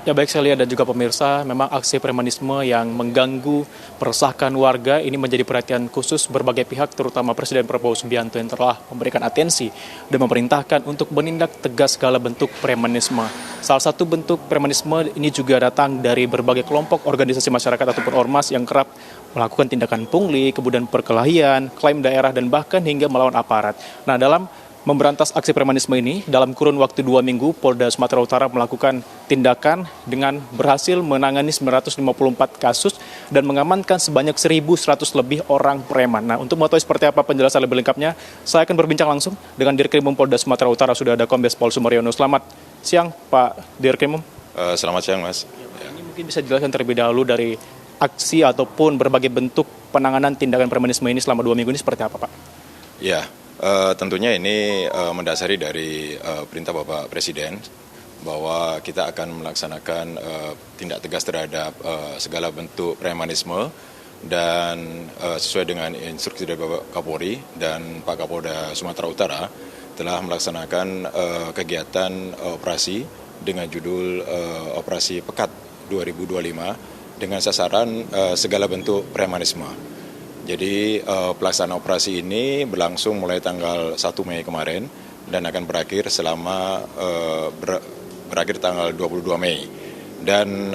Ya baik, saya lihat dan juga pemirsa, memang aksi premanisme yang mengganggu, meresahkan warga ini menjadi perhatian khusus berbagai pihak, terutama Presiden Prabowo Subianto yang telah memberikan atensi dan memerintahkan untuk menindak tegas segala bentuk premanisme. Salah satu bentuk premanisme ini juga datang dari berbagai kelompok organisasi masyarakat ataupun ormas yang kerap melakukan tindakan pungli, kemudian perkelahian, klaim daerah, dan bahkan hingga melawan aparat. Nah, dalam memberantas aksi premanisme ini, dalam kurun waktu 2 minggu, Polda Sumatera Utara melakukan tindakan dengan berhasil menangani 954 kasus dan mengamankan sebanyak 1.100 lebih orang preman. Nah, untuk mengetahui seperti apa penjelasan lebih lengkapnya, saya akan berbincang langsung dengan Dirkrimum Polda Sumatera Utara. Sudah ada Kombes Pol Sumaryono. Selamat siang, Pak Dirkrimum. Selamat siang, Mas. Ini mungkin bisa dijelaskan terlebih dahulu dari aksi ataupun berbagai bentuk penanganan tindakan premanisme ini selama 2 minggu ini seperti apa, Pak? Ya, tentunya ini mendasari dari perintah Bapak Presiden bahwa kita akan melaksanakan tindak tegas terhadap segala bentuk premanisme dan sesuai dengan instruksi dari Bapak Kapolri dan Pak Kapolda Sumatera Utara telah melaksanakan kegiatan operasi dengan judul Operasi Pekat 2025 dengan sasaran segala bentuk premanisme. Jadi pelaksanaan operasi ini berlangsung mulai tanggal 1 Mei kemarin dan akan berakhir berakhir tanggal 22 Mei. Dan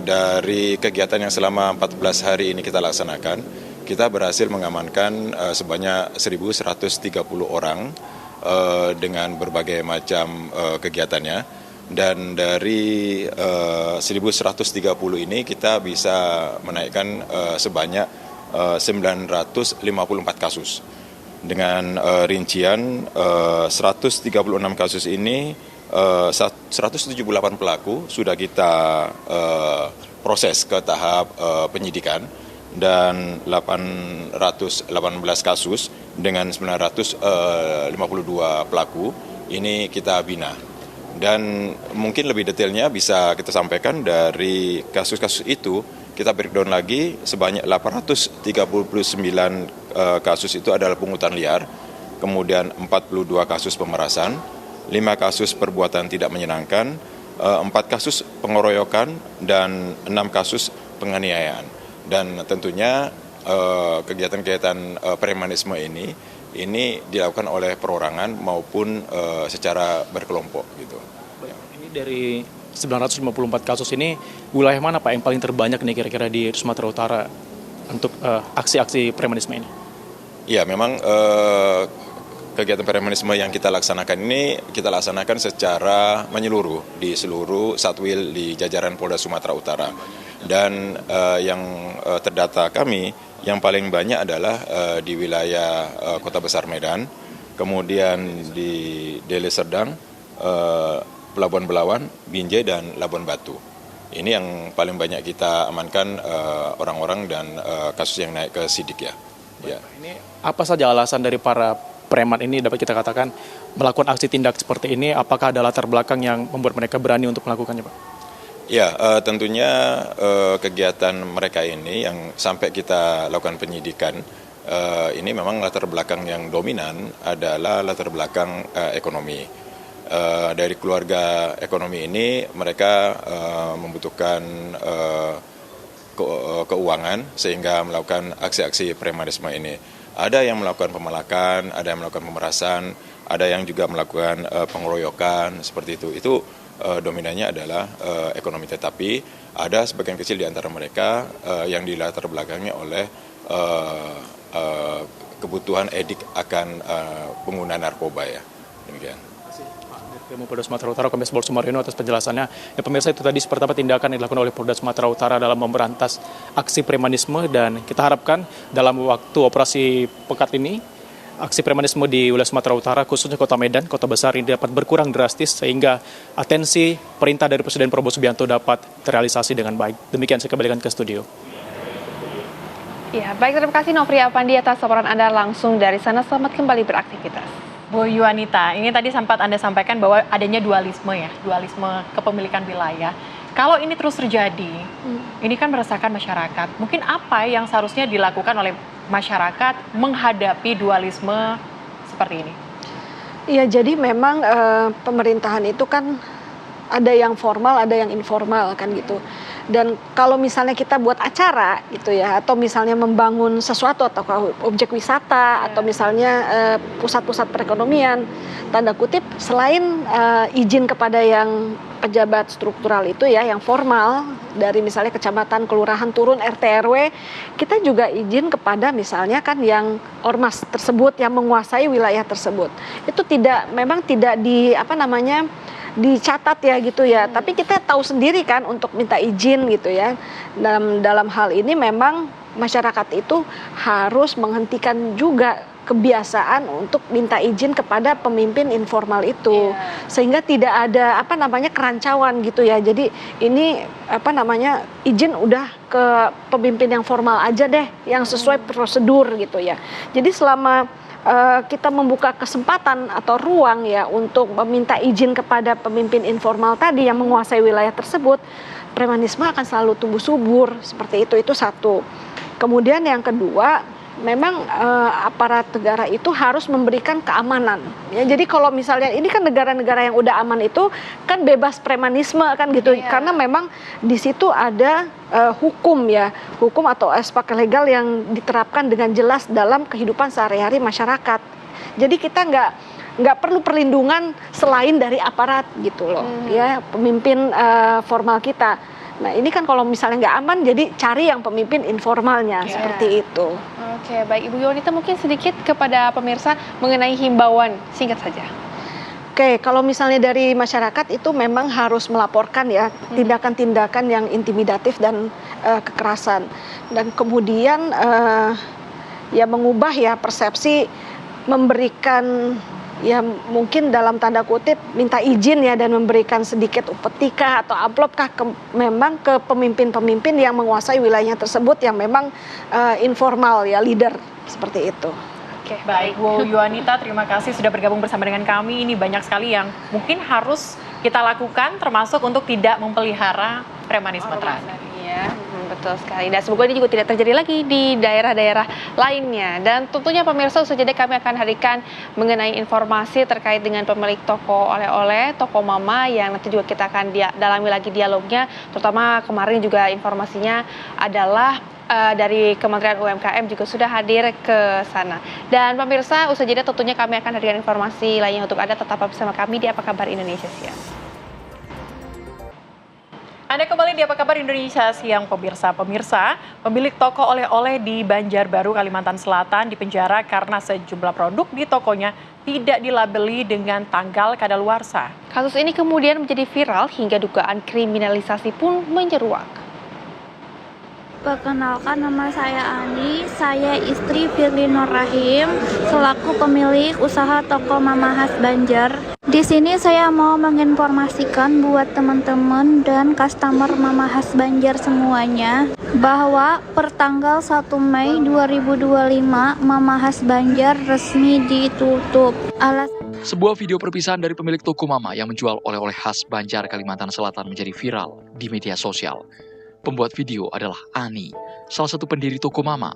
dari kegiatan yang selama 14 hari ini kita laksanakan, kita berhasil mengamankan sebanyak 1.130 orang dengan berbagai macam kegiatannya. Dan dari 1.130 ini kita bisa menaikkan sebanyak 954 kasus. Dengan rincian 136 kasus ini 178 pelaku sudah kita proses ke tahap penyidikan dan 818 kasus dengan 952 pelaku ini kita bina. Dan mungkin lebih detailnya bisa kita sampaikan dari kasus-kasus itu, kita breakdown lagi sebanyak 839 kasus itu adalah pungutan liar, kemudian 42 kasus pemerasan, 5 kasus perbuatan tidak menyenangkan, 4 kasus pengeroyokan, dan 6 kasus penganiayaan. Dan tentunya kegiatan-kegiatan premanisme ini dilakukan oleh perorangan maupun secara berkelompok gitu. Ini dari 954 kasus ini, wilayah mana Pak yang paling terbanyak nih kira-kira di Sumatera Utara untuk aksi-aksi premanisme ini? Ya, memang kegiatan premanisme yang kita laksanakan ini kita laksanakan secara menyeluruh di seluruh Satwil di jajaran Polda Sumatera Utara. Dan yang terdata kami yang paling banyak adalah di wilayah Kota Besar Medan, kemudian di Deli Serdang, Pelabuhan Belawan, Binjai, dan Labuan Batu. Ini yang paling banyak kita amankan orang-orang dan kasus yang naik ke sidik ya. Ini apa saja alasan dari para preman ini dapat kita katakan melakukan aksi tindak seperti ini? Apakah ada latar belakang yang membuat mereka berani untuk melakukannya, Pak? Ya, tentunya kegiatan mereka ini yang sampai kita lakukan penyidikan, ini memang latar belakang yang dominan adalah latar belakang ekonomi. Dari keluarga ekonomi ini mereka membutuhkan keuangan sehingga melakukan aksi-aksi premanisme ini. Ada yang melakukan pemalakan, ada yang melakukan pemerasan, ada yang juga melakukan pengeroyokan, seperti itu. Itu dominannya adalah ekonomi, tetapi ada sebagian kecil di antara mereka yang dilatar belakangi oleh kebutuhan edik akan penggunaan narkoba ya. Demikian. Dirkrimum Polda Sumatera Utara Kombes Pol Sumaryono atas penjelasannya. Ya, pemirsa, itu tadi seperti apa tindakan yang dilakukan oleh Polda Sumatera Utara dalam memberantas aksi premanisme, dan kita harapkan dalam waktu operasi pekat ini aksi premanisme di wilayah Sumatera Utara, khususnya Kota Medan, kota besar ini dapat berkurang drastis sehingga atensi perintah dari Presiden Prabowo Subianto dapat terrealisasi dengan baik. Demikian, saya kembalikan ke studio. Ya, baik, terima kasih Novria Pandi atas laporan Anda langsung dari sana. Selamat kembali beraktivitas. Bu Yuanita, ini tadi sempat Anda sampaikan bahwa adanya dualisme kepemilikan wilayah. Kalau ini terus terjadi, ini kan meresahkan masyarakat. Mungkin apa yang seharusnya dilakukan oleh masyarakat menghadapi dualisme seperti ini? Iya, jadi memang pemerintahan itu kan ada yang formal, ada yang informal kan gitu. Dan kalau misalnya kita buat acara gitu ya, atau misalnya membangun sesuatu atau objek wisata atau misalnya pusat-pusat perekonomian, tanda kutip selain izin kepada yang pejabat struktural itu ya, yang formal dari misalnya kecamatan, kelurahan turun RT RW, kita juga izin kepada misalnya kan yang ormas tersebut yang menguasai wilayah tersebut. Itu memang tidak dicatat ya gitu ya. Tapi kita tahu sendiri kan untuk minta izin gitu ya. Dalam hal ini memang masyarakat itu harus menghentikan juga kebiasaan untuk minta izin kepada pemimpin informal itu, sehingga tidak ada kerancauan gitu ya. Jadi ini izin udah ke pemimpin yang formal aja deh, yang sesuai prosedur gitu ya. Jadi selama kita membuka kesempatan atau ruang ya untuk meminta izin kepada pemimpin informal tadi yang menguasai wilayah tersebut, premanisme akan selalu tumbuh subur seperti itu satu. Kemudian yang kedua, memang aparat negara itu harus memberikan keamanan. Ya, jadi kalau misalnya ini kan negara-negara yang udah aman itu kan bebas premanisme kan gitu, karena memang di situ ada hukum atau aspek legal yang diterapkan dengan jelas dalam kehidupan sehari-hari masyarakat. Jadi kita nggak perlu perlindungan selain dari aparat gitu loh, ya pemimpin formal kita. Nah ini kan kalau misalnya nggak aman, jadi cari yang pemimpin informalnya seperti itu. Oke, baik Ibu Yonita, mungkin sedikit kepada pemirsa mengenai himbauan, singkat saja. Oke, kalau misalnya dari masyarakat itu memang harus melaporkan ya tindakan-tindakan yang intimidatif dan kekerasan, dan kemudian ya mengubah ya persepsi, memberikan ya mungkin dalam tanda kutip minta izin ya dan memberikan sedikit upeti kah atau amplop kah memang ke pemimpin-pemimpin yang menguasai wilayahnya tersebut yang memang informal ya, leader seperti itu. Oke, baik Bu Yuanita, terima kasih sudah bergabung bersama dengan kami. Ini banyak sekali yang mungkin harus kita lakukan, termasuk untuk tidak memelihara premanisme terakhir. Iya, betul sekali. Dan semoga ini juga tidak terjadi lagi di daerah-daerah lainnya. Dan tentunya pemirsa, usai jeda kami akan hadirkan mengenai informasi terkait dengan pemilik toko oleh-oleh, toko Mama, yang nanti juga kita akan dalami lagi dialognya. Terutama kemarin juga informasinya adalah dari Kementerian UMKM juga sudah hadir ke sana. Dan pemirsa, usai jeda tentunya kami akan hadirkan informasi lainnya untuk Anda. Tetap bersama kami di Apa Kabar Indonesia Siang. Anda kembali di Apa Kabar Indonesia Siang, pemirsa. Pemilik toko oleh-oleh di Banjarbaru, Kalimantan Selatan dipenjara karena sejumlah produk di tokonya tidak dilabeli dengan tanggal kadaluarsa. Kasus ini kemudian menjadi viral hingga dugaan kriminalisasi pun menyeruak. Perkenalkan, nama saya Ani, saya istri Firly Nur Rahim, selaku pemilik usaha toko Mama Khas Banjar. Di sini saya mau menginformasikan buat teman-teman dan customer Mama Khas Banjar semuanya, bahwa per tanggal 1 Mei 2025, Mama Khas Banjar resmi ditutup. Sebuah video perpisahan dari pemilik toko Mama yang menjual oleh-oleh khas Banjar, Kalimantan Selatan menjadi viral di media sosial. Pembuat video adalah Ani, salah satu pendiri toko Mama.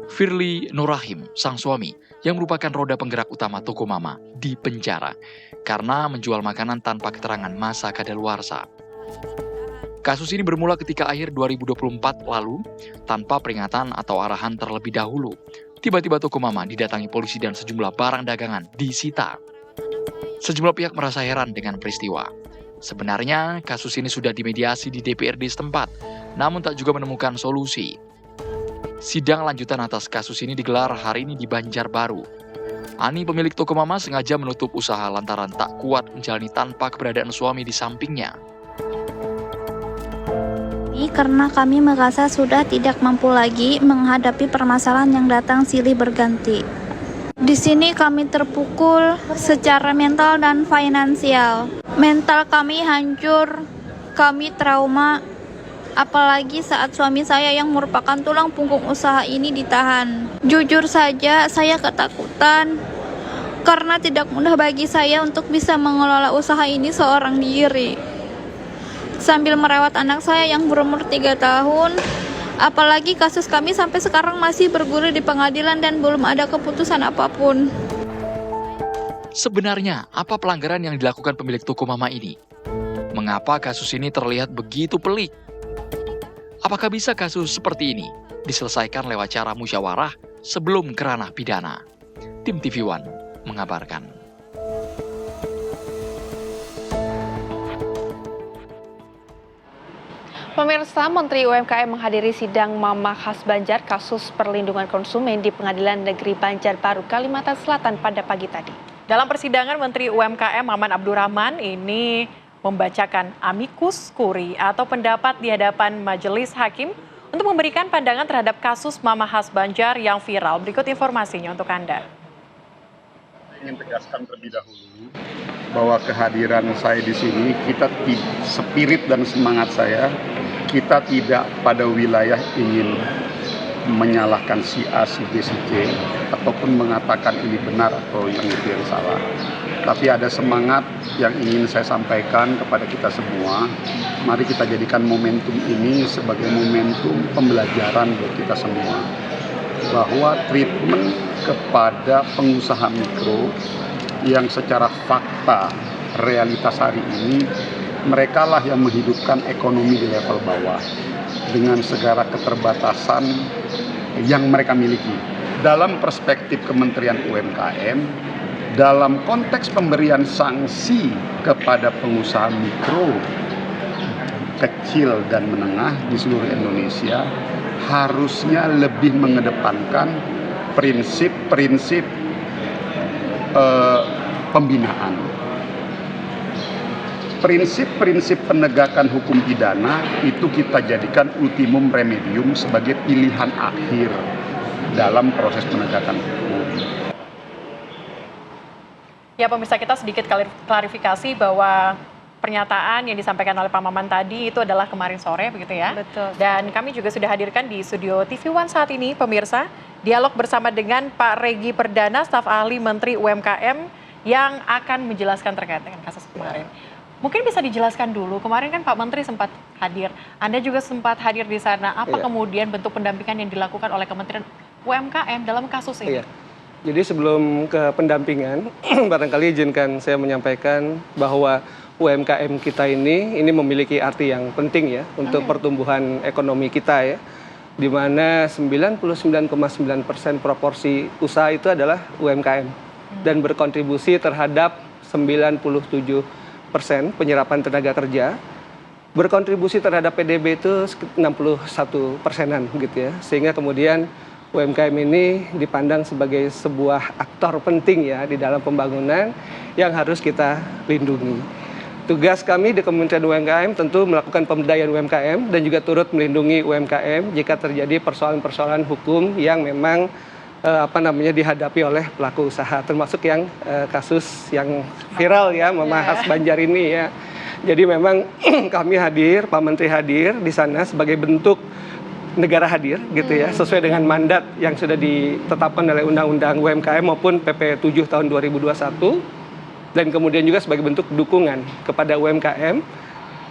Firly Nur Rahim, sang suami, yang merupakan roda penggerak utama toko Mama, di penjara karena menjual makanan tanpa keterangan masa kadaluarsa. Kasus ini bermula ketika akhir 2024 lalu, tanpa peringatan atau arahan terlebih dahulu. Tiba-tiba toko Mama didatangi polisi dan sejumlah barang dagangan disita. Sejumlah pihak merasa heran dengan peristiwa. Sebenarnya, kasus ini sudah dimediasi di DPRD setempat, namun tak juga menemukan solusi. Sidang lanjutan atas kasus ini digelar hari ini di Banjarbaru. Ani, pemilik toko Mama, sengaja menutup usaha lantaran tak kuat menjalani tanpa keberadaan suami di sampingnya. Karena kami merasa sudah tidak mampu lagi menghadapi permasalahan yang datang silih berganti. Di sini kami terpukul secara mental dan finansial. Mental kami hancur, kami trauma, apalagi saat suami saya yang merupakan tulang punggung usaha ini ditahan. Jujur saja, saya ketakutan karena tidak mudah bagi saya untuk bisa mengelola usaha ini seorang diri. Sambil merawat anak saya yang berumur 3 tahun, apalagi kasus kami sampai sekarang masih bergulir di pengadilan dan belum ada keputusan apapun. Sebenarnya, apa pelanggaran yang dilakukan pemilik toko Mama ini? Mengapa kasus ini terlihat begitu pelik? Apakah bisa kasus seperti ini diselesaikan lewat cara musyawarah sebelum ke ranah pidana? Tim TV One mengabarkan. Pemirsa, Menteri UMKM menghadiri sidang Mama Khas Banjar kasus perlindungan konsumen di Pengadilan Negeri Banjarbaru, Kalimantan Selatan pada pagi tadi. Dalam persidangan, Menteri UMKM Maman Abdurrahman ini membacakan amicus curiae atau pendapat di hadapan majelis hakim untuk memberikan pandangan terhadap kasus Mama Khas Banjar yang viral. Berikut informasinya untuk Anda. Saya ingin tegaskan terlebih dahulu bahwa kehadiran saya di sini, spirit dan semangat saya, kita tidak pada wilayah ingin menyalahkan si A, si B, si C, ataupun mengatakan ini benar atau yang itu yang salah. Tapi ada semangat yang ingin saya sampaikan kepada kita semua. Mari kita jadikan momentum ini sebagai momentum pembelajaran buat kita semua. Bahwa treatment kepada pengusaha mikro yang secara fakta realitas hari ini, mereka lah yang menghidupkan ekonomi di level bawah dengan segala keterbatasan yang mereka miliki. Dalam perspektif Kementerian UMKM, dalam konteks pemberian sanksi kepada pengusaha mikro, kecil dan menengah di seluruh Indonesia, harusnya lebih mengedepankan prinsip-prinsip pembinaan. Prinsip-prinsip penegakan hukum pidana itu kita jadikan ultimum remedium sebagai pilihan akhir dalam proses penegakan hukum. Ya pemirsa, kita sedikit klarifikasi bahwa pernyataan yang disampaikan oleh Pak Maman tadi itu adalah kemarin sore begitu ya. Betul. Dan kami juga sudah hadirkan di studio TV One saat ini pemirsa, dialog bersama dengan Pak Regi Perdana, staf ahli Menteri UMKM yang akan menjelaskan terkait dengan kasus kemarin. Mungkin bisa dijelaskan dulu, kemarin kan Pak Menteri sempat hadir, Anda juga sempat hadir di sana. Apa kemudian bentuk pendampingan yang dilakukan oleh Kementerian UMKM dalam kasus ini? Iya. Jadi sebelum ke pendampingan, barangkali izinkan saya menyampaikan bahwa UMKM kita ini memiliki arti yang penting ya untuk pertumbuhan ekonomi kita ya, di mana 99,9% proporsi usaha itu adalah UMKM dan berkontribusi terhadap 97% penyerapan tenaga kerja, berkontribusi terhadap PDB itu 61%-an gitu ya, sehingga kemudian UMKM ini dipandang sebagai sebuah aktor penting ya di dalam pembangunan yang harus kita lindungi. Tugas kami di Kementerian UMKM tentu melakukan pemberdayaan UMKM dan juga turut melindungi UMKM jika terjadi persoalan-persoalan hukum yang memang dihadapi oleh pelaku usaha, termasuk yang kasus yang viral ya, Mama Khas Banjar ini ya. Jadi memang kami hadir, Pak Menteri hadir di sana sebagai bentuk negara hadir gitu ya, sesuai dengan mandat yang sudah ditetapkan oleh Undang-Undang UMKM maupun PP 7 tahun 2021. Dan kemudian juga sebagai bentuk dukungan kepada UMKM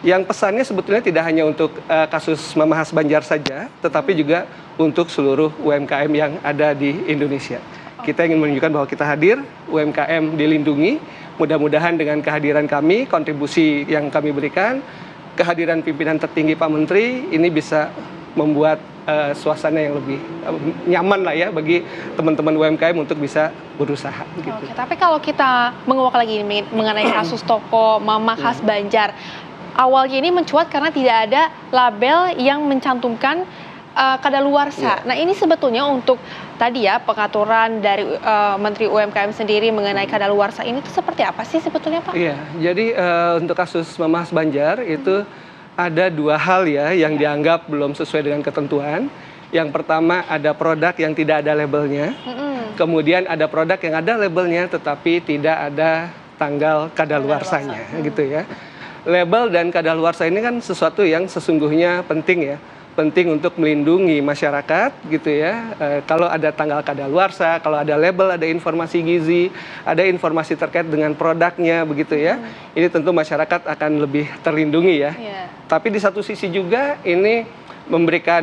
yang pesannya sebetulnya tidak hanya untuk kasus Mama Khas Banjar saja, tetapi juga untuk seluruh UMKM yang ada di Indonesia. Kita ingin menunjukkan bahwa kita hadir, UMKM dilindungi, mudah-mudahan dengan kehadiran kami, kontribusi yang kami berikan, kehadiran pimpinan tertinggi Pak Menteri, ini bisa membuat suasana yang lebih nyaman lah ya bagi teman-teman UMKM untuk bisa berusaha. Gitu. Oke, tapi kalau kita menguak lagi mengenai kasus toko Mama Khas Banjar, awalnya ini mencuat karena tidak ada label yang mencantumkan kadaluarsa. Nah ini sebetulnya untuk tadi ya pengaturan dari Menteri UMKM sendiri mengenai kadaluarsa ini itu seperti apa sih sebetulnya Pak? Iya, jadi untuk kasus Mama Khas Banjar itu ada dua hal ya yang dianggap belum sesuai dengan ketentuan. Yang pertama ada produk yang tidak ada labelnya, kemudian ada produk yang ada labelnya tetapi tidak ada tanggal kadaluarsanya gitu ya. Label dan kadaluarsa ini kan sesuatu yang sesungguhnya penting ya. Penting untuk melindungi masyarakat gitu ya. Kalau ada tanggal kadaluarsa, kalau ada label, ada informasi gizi, ada informasi terkait dengan produknya begitu ya. Ini tentu masyarakat akan lebih terlindungi ya. Tapi di satu sisi juga ini memberikan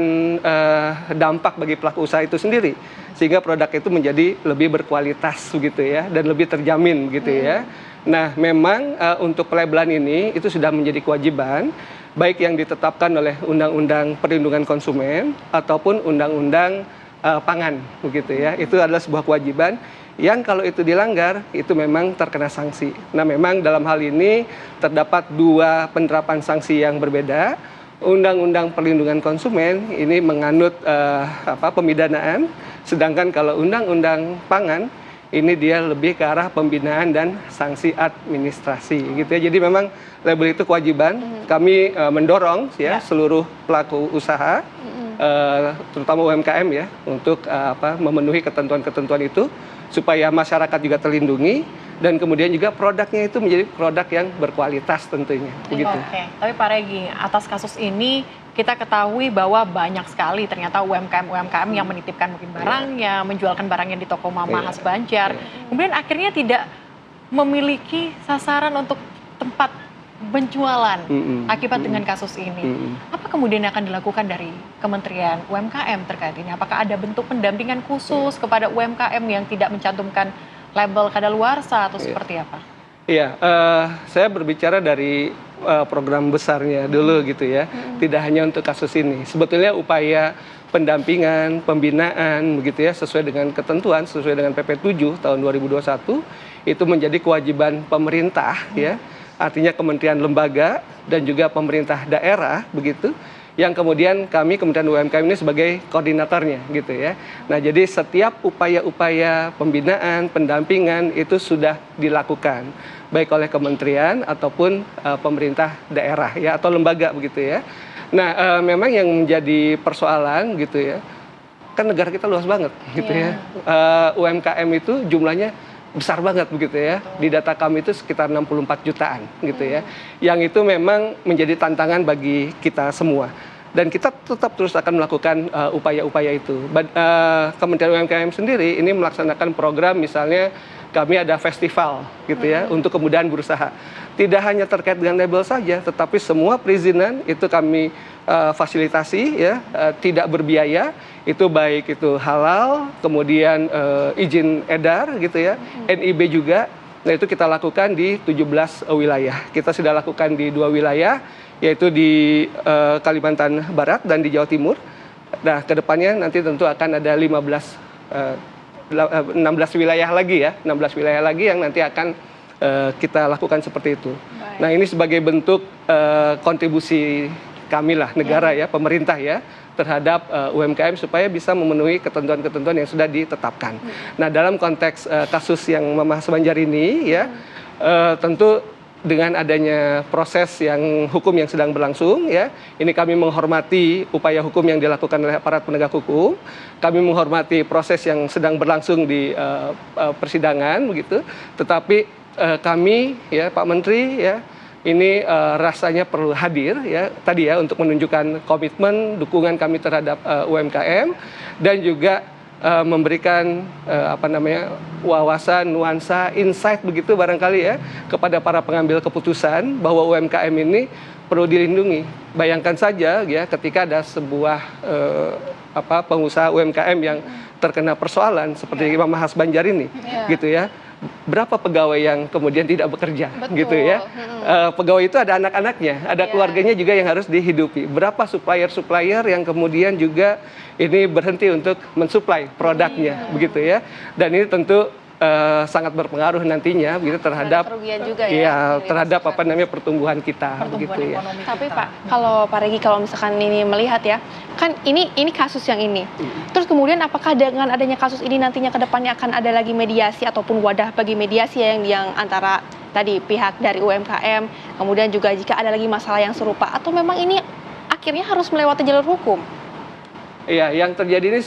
dampak bagi pelaku usaha itu sendiri, sehingga produk itu menjadi lebih berkualitas begitu ya dan lebih terjamin gitu ya. Nah, memang untuk pelabelan ini itu sudah menjadi kewajiban baik yang ditetapkan oleh Undang-Undang Perlindungan Konsumen ataupun Undang-Undang Pangan, begitu ya. Itu adalah sebuah kewajiban yang kalau itu dilanggar itu memang terkena sanksi. Nah, memang dalam hal ini terdapat dua penerapan sanksi yang berbeda. Undang-Undang Perlindungan Konsumen ini menganut pemidanaan, sedangkan kalau Undang-Undang Pangan ini dia lebih ke arah pembinaan dan sanksi administrasi gitu ya. Jadi memang label itu kewajiban. Kami mendorong ya seluruh pelaku usaha terutama UMKM ya untuk memenuhi ketentuan-ketentuan itu supaya masyarakat juga terlindungi dan kemudian juga produknya itu menjadi produk yang berkualitas tentunya begitu. Oke. Tapi Pak Regi, atas kasus ini kita ketahui bahwa banyak sekali ternyata UMKM yang menitipkan mungkin barangnya, menjualkan barangnya di toko Mama khas Banjar. Kemudian akhirnya tidak memiliki sasaran untuk tempat penjualan akibat dengan kasus ini. Apa kemudian akan dilakukan dari Kementerian UMKM terkait ini? Apakah ada bentuk pendampingan khusus kepada UMKM yang tidak mencantumkan label kadaluarsa atau seperti apa? Iya, saya berbicara dari program besarnya dulu gitu ya. Tidak hanya untuk kasus ini. Sebetulnya upaya pendampingan, pembinaan begitu ya sesuai dengan ketentuan, sesuai dengan PP 7 tahun 2021 itu menjadi kewajiban pemerintah ya. Artinya kementerian lembaga dan juga pemerintah daerah begitu. Yang kemudian kami Kementerian UMKM ini sebagai koordinatornya gitu ya. Nah, jadi setiap upaya-upaya pembinaan, pendampingan itu sudah dilakukan baik oleh kementerian ataupun pemerintah daerah ya atau lembaga begitu ya. Nah, memang yang menjadi persoalan gitu ya. Kan negara kita luas banget gitu ya. UMKM itu jumlahnya besar banget begitu ya. Di data kami itu sekitar 64 jutaan gitu ya. Yang itu memang menjadi tantangan bagi kita semua. Dan kita tetap terus akan melakukan upaya-upaya itu. Kementerian UMKM sendiri ini melaksanakan program misalnya kami ada festival gitu ya untuk kemudahan berusaha. Tidak hanya terkait dengan label saja, tetapi semua perizinan itu kami fasilitasi ya, tidak berbiaya. Itu baik itu halal, kemudian izin edar gitu ya, NIB juga. Nah, itu kita lakukan di 17 wilayah. Kita sudah lakukan di 2 wilayah, yaitu di Kalimantan Barat dan di Jawa Timur. Nah, kedepannya nanti tentu akan ada 16 wilayah lagi ya, 16 wilayah lagi yang nanti akan kita lakukan seperti itu. Baik. Nah, ini sebagai bentuk kontribusi kami lah, negara ya, pemerintah ya, terhadap UMKM supaya bisa memenuhi ketentuan-ketentuan yang sudah ditetapkan. Nah, dalam konteks kasus yang Mama khas Banjar ini ya, tentu dengan adanya proses yang hukum yang sedang berlangsung ya, ini kami menghormati upaya hukum yang dilakukan oleh aparat penegak hukum. Kami menghormati proses yang sedang berlangsung di persidangan begitu. Tetapi kami ya Pak Menteri ya ini rasanya perlu hadir ya tadi ya untuk menunjukkan komitmen dukungan kami terhadap UMKM dan juga memberikan wawasan, nuansa, insight begitu barangkali ya kepada para pengambil keputusan bahwa UMKM ini perlu dilindungi. Bayangkan saja ya ketika ada sebuah pengusaha UMKM yang terkena persoalan seperti Mama khas Banjar ini gitu ya. Berapa pegawai yang kemudian tidak bekerja gitu ya. Pegawai itu ada anak-anaknya, ada keluarganya juga yang harus dihidupi. Berapa supplier-supplier yang kemudian juga ini berhenti untuk mensuplai produknya begitu ya. Dan ini tentu sangat berpengaruh nantinya gitu terhadap juga ya, terhadap pertumbuhan kita begitu ya. Tapi Pak, kalau Pak Regi kalau misalkan ini melihat ya, kan ini kasus yang ini. Terus kemudian apakah dengan adanya kasus ini nantinya ke depannya akan ada lagi mediasi ataupun wadah bagi mediasi yang antara tadi pihak dari UMKM, kemudian juga jika ada lagi masalah yang serupa atau memang ini akhirnya harus melewati jalur hukum? Iya, yang terjadi ini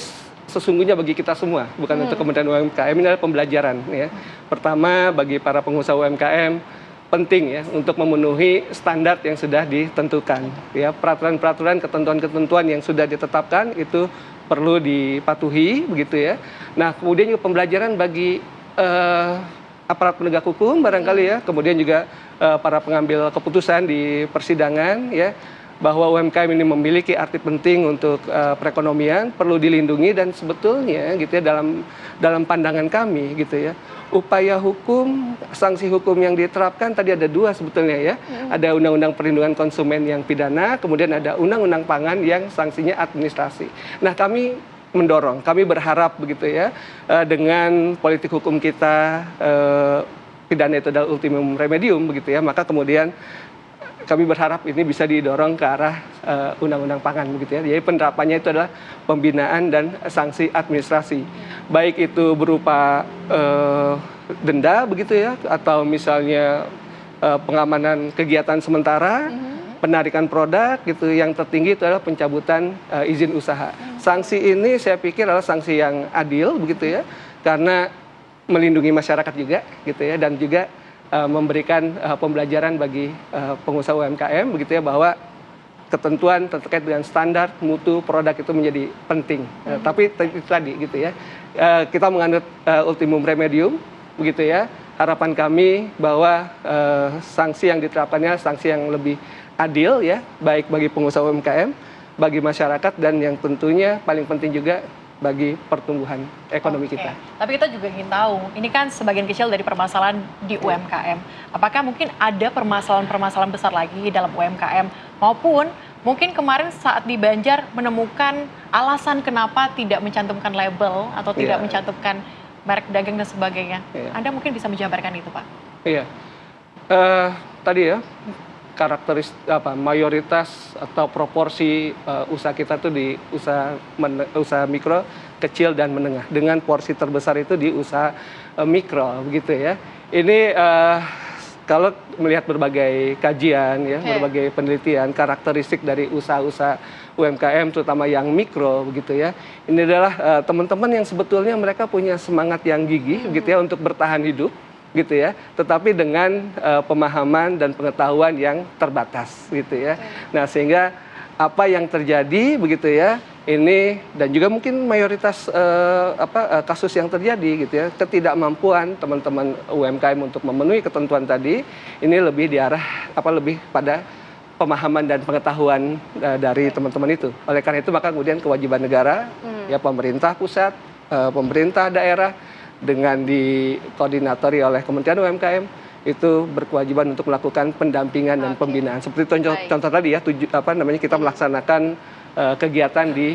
sesungguhnya bagi kita semua, bukan untuk Kementerian UMKM, ini adalah pembelajaran ya. Pertama bagi para pengusaha UMKM penting ya untuk memenuhi standar yang sudah ditentukan ya, peraturan-peraturan, ketentuan-ketentuan yang sudah ditetapkan itu perlu dipatuhi begitu ya. Nah, kemudian juga pembelajaran bagi aparat penegak hukum barangkali ya, kemudian juga para pengambil keputusan di persidangan ya, bahwa UMKM ini memiliki arti penting untuk perekonomian, perlu dilindungi dan sebetulnya gitu ya dalam pandangan kami gitu ya, upaya hukum, sanksi hukum yang diterapkan tadi ada 2 sebetulnya ya. Ada Undang-Undang Perlindungan Konsumen yang pidana, kemudian ada Undang-Undang Pangan yang sanksinya administrasi. Nah, kami mendorong, kami berharap begitu ya, dengan politik hukum kita, pidana itu adalah ultimum remedium begitu ya, maka kemudian kami berharap ini bisa didorong ke arah undang-undang pangan begitu ya. Jadi penerapannya itu adalah pembinaan dan sanksi administrasi. Baik itu berupa denda begitu ya, atau misalnya pengamanan kegiatan sementara, penarikan produk gitu. Yang tertinggi itu adalah pencabutan izin usaha. Sanksi ini saya pikir adalah sanksi yang adil begitu ya, karena melindungi masyarakat juga gitu ya, dan juga memberikan pembelajaran bagi pengusaha UMKM begitu ya, bahwa ketentuan terkait dengan standar mutu produk itu menjadi penting. Tapi tadi gitu ya, kita menganut ultimum remedium begitu ya. Harapan kami bahwa sanksi yang diterapkannya sanksi yang lebih adil ya, baik bagi pengusaha UMKM, bagi masyarakat, dan yang tentunya paling penting juga bagi pertumbuhan ekonomi kita. Tapi kita juga ingin tahu, ini kan sebagian kecil dari permasalahan di UMKM. Apakah mungkin ada permasalahan-permasalahan besar lagi dalam UMKM, maupun mungkin kemarin saat di Banjar menemukan alasan kenapa tidak mencantumkan label atau tidak mencantumkan merek dagang dan sebagainya. Anda mungkin bisa menjabarkan itu, Pak? Iya. Tadi ya, karakteristik mayoritas atau proporsi usaha kita tuh di usaha mikro, kecil dan menengah, dengan porsi terbesar itu di usaha mikro begitu ya. Ini kalau melihat berbagai kajian ya, berbagai penelitian, karakteristik dari usaha-usaha UMKM terutama yang mikro begitu ya. Ini adalah teman-teman yang sebetulnya mereka punya semangat yang gigih gitu ya untuk bertahan hidup gitu ya, tetapi dengan pemahaman dan pengetahuan yang terbatas gitu ya. Nah, sehingga apa yang terjadi begitu ya, ini dan juga mungkin mayoritas kasus yang terjadi gitu ya, ketidakmampuan teman-teman UMKM untuk memenuhi ketentuan tadi, ini lebih diarah lebih pada pemahaman dan pengetahuan dari teman-teman itu. Oleh karena itu maka kemudian kewajiban negara ya, pemerintah pusat, pemerintah daerah dengan dikoordinatori oleh Kementerian UMKM itu berkewajiban untuk melakukan pendampingan dan pembinaan. Seperti contoh tadi ya, kita melaksanakan kegiatan di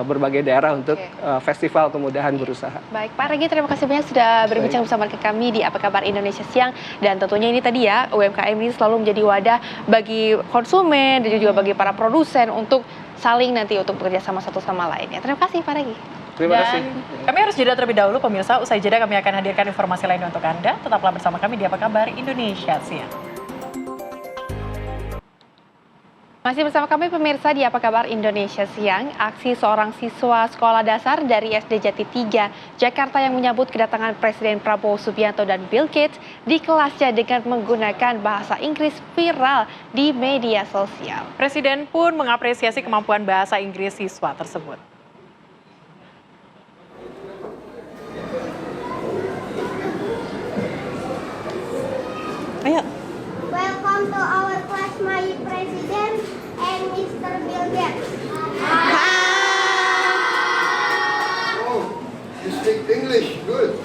berbagai daerah untuk festival kemudahan berusaha. Baik, Pak Regi, terima kasih banyak sudah berbincang bersama kami di Apa Kabar Indonesia Siang. Dan tentunya ini tadi ya, UMKM ini selalu menjadi wadah bagi konsumen dan juga bagi para produsen untuk saling nanti untuk bekerja sama satu sama lainnya. Terima kasih, Pak Regi. Terima kasih. Kami harus jeda terlebih dahulu pemirsa. Usai jeda kami akan hadirkan informasi lainnya untuk Anda. Tetaplah bersama kami di Apa Kabar Indonesia Siang. Masih bersama kami pemirsa di Apa Kabar Indonesia Siang. Aksi seorang siswa sekolah dasar dari SD Jati 3 Jakarta yang menyambut kedatangan Presiden Prabowo Subianto dan Bill Gates di kelasnya dengan menggunakan bahasa Inggris viral di media sosial. Presiden pun mengapresiasi kemampuan bahasa Inggris siswa tersebut. Ayo. Welcome to our class, my president and Mr. Bill Gates. Oh, you speak English, good.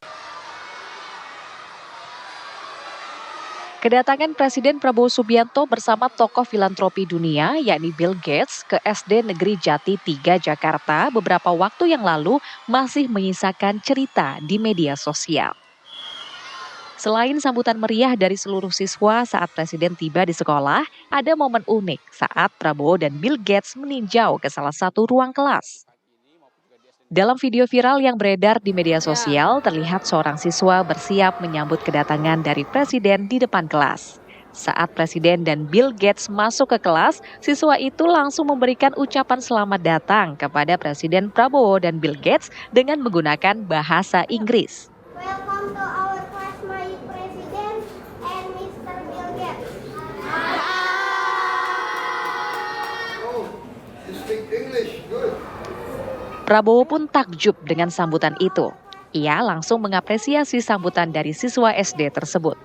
Kedatangan Presiden Prabowo Subianto bersama tokoh filantropi dunia, yakni Bill Gates, ke SD Negeri Jati 3 Jakarta beberapa waktu yang lalu masih menyisakan cerita di media sosial. Selain sambutan meriah dari seluruh siswa saat Presiden tiba di sekolah, ada momen unik saat Prabowo dan Bill Gates meninjau ke salah satu ruang kelas. Dalam video viral yang beredar di media sosial, terlihat seorang siswa bersiap menyambut kedatangan dari Presiden di depan kelas. Saat Presiden dan Bill Gates masuk ke kelas, siswa itu langsung memberikan ucapan selamat datang kepada Presiden Prabowo dan Bill Gates dengan menggunakan bahasa Inggris. Welcome to our class, my president and Mr. Bill Gates. Oh, you speak English, good. Prabowo pun takjub dengan sambutan itu. Ia langsung mengapresiasi sambutan dari siswa SD tersebut.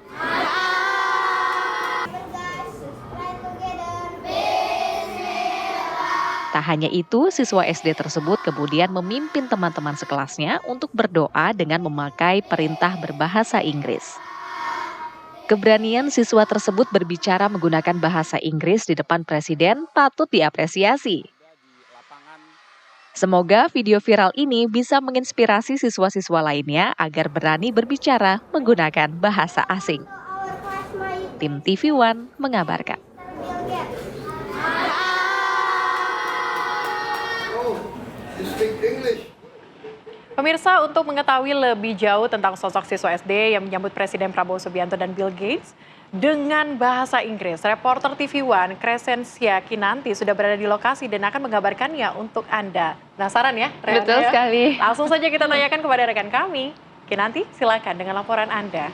Tak hanya itu, siswa SD tersebut kemudian memimpin teman-teman sekelasnya untuk berdoa dengan memakai perintah berbahasa Inggris. Keberanian siswa tersebut berbicara menggunakan bahasa Inggris di depan Presiden patut diapresiasi. Semoga video viral ini bisa menginspirasi siswa-siswa lainnya agar berani berbicara menggunakan bahasa asing. Tim TV One mengabarkan. Pemirsa, untuk mengetahui lebih jauh tentang sosok siswa SD yang menyambut Presiden Prabowo Subianto dan Bill Gates dengan bahasa Inggris, reporter TV One Crescencia Kinanti sudah berada di lokasi dan akan mengabarkannya untuk Anda. Penasaran ya? Rehan, Betul ya? sekali. Langsung saja kita tanyakan kepada rekan kami. Kinanti, silakan dengan laporan Anda.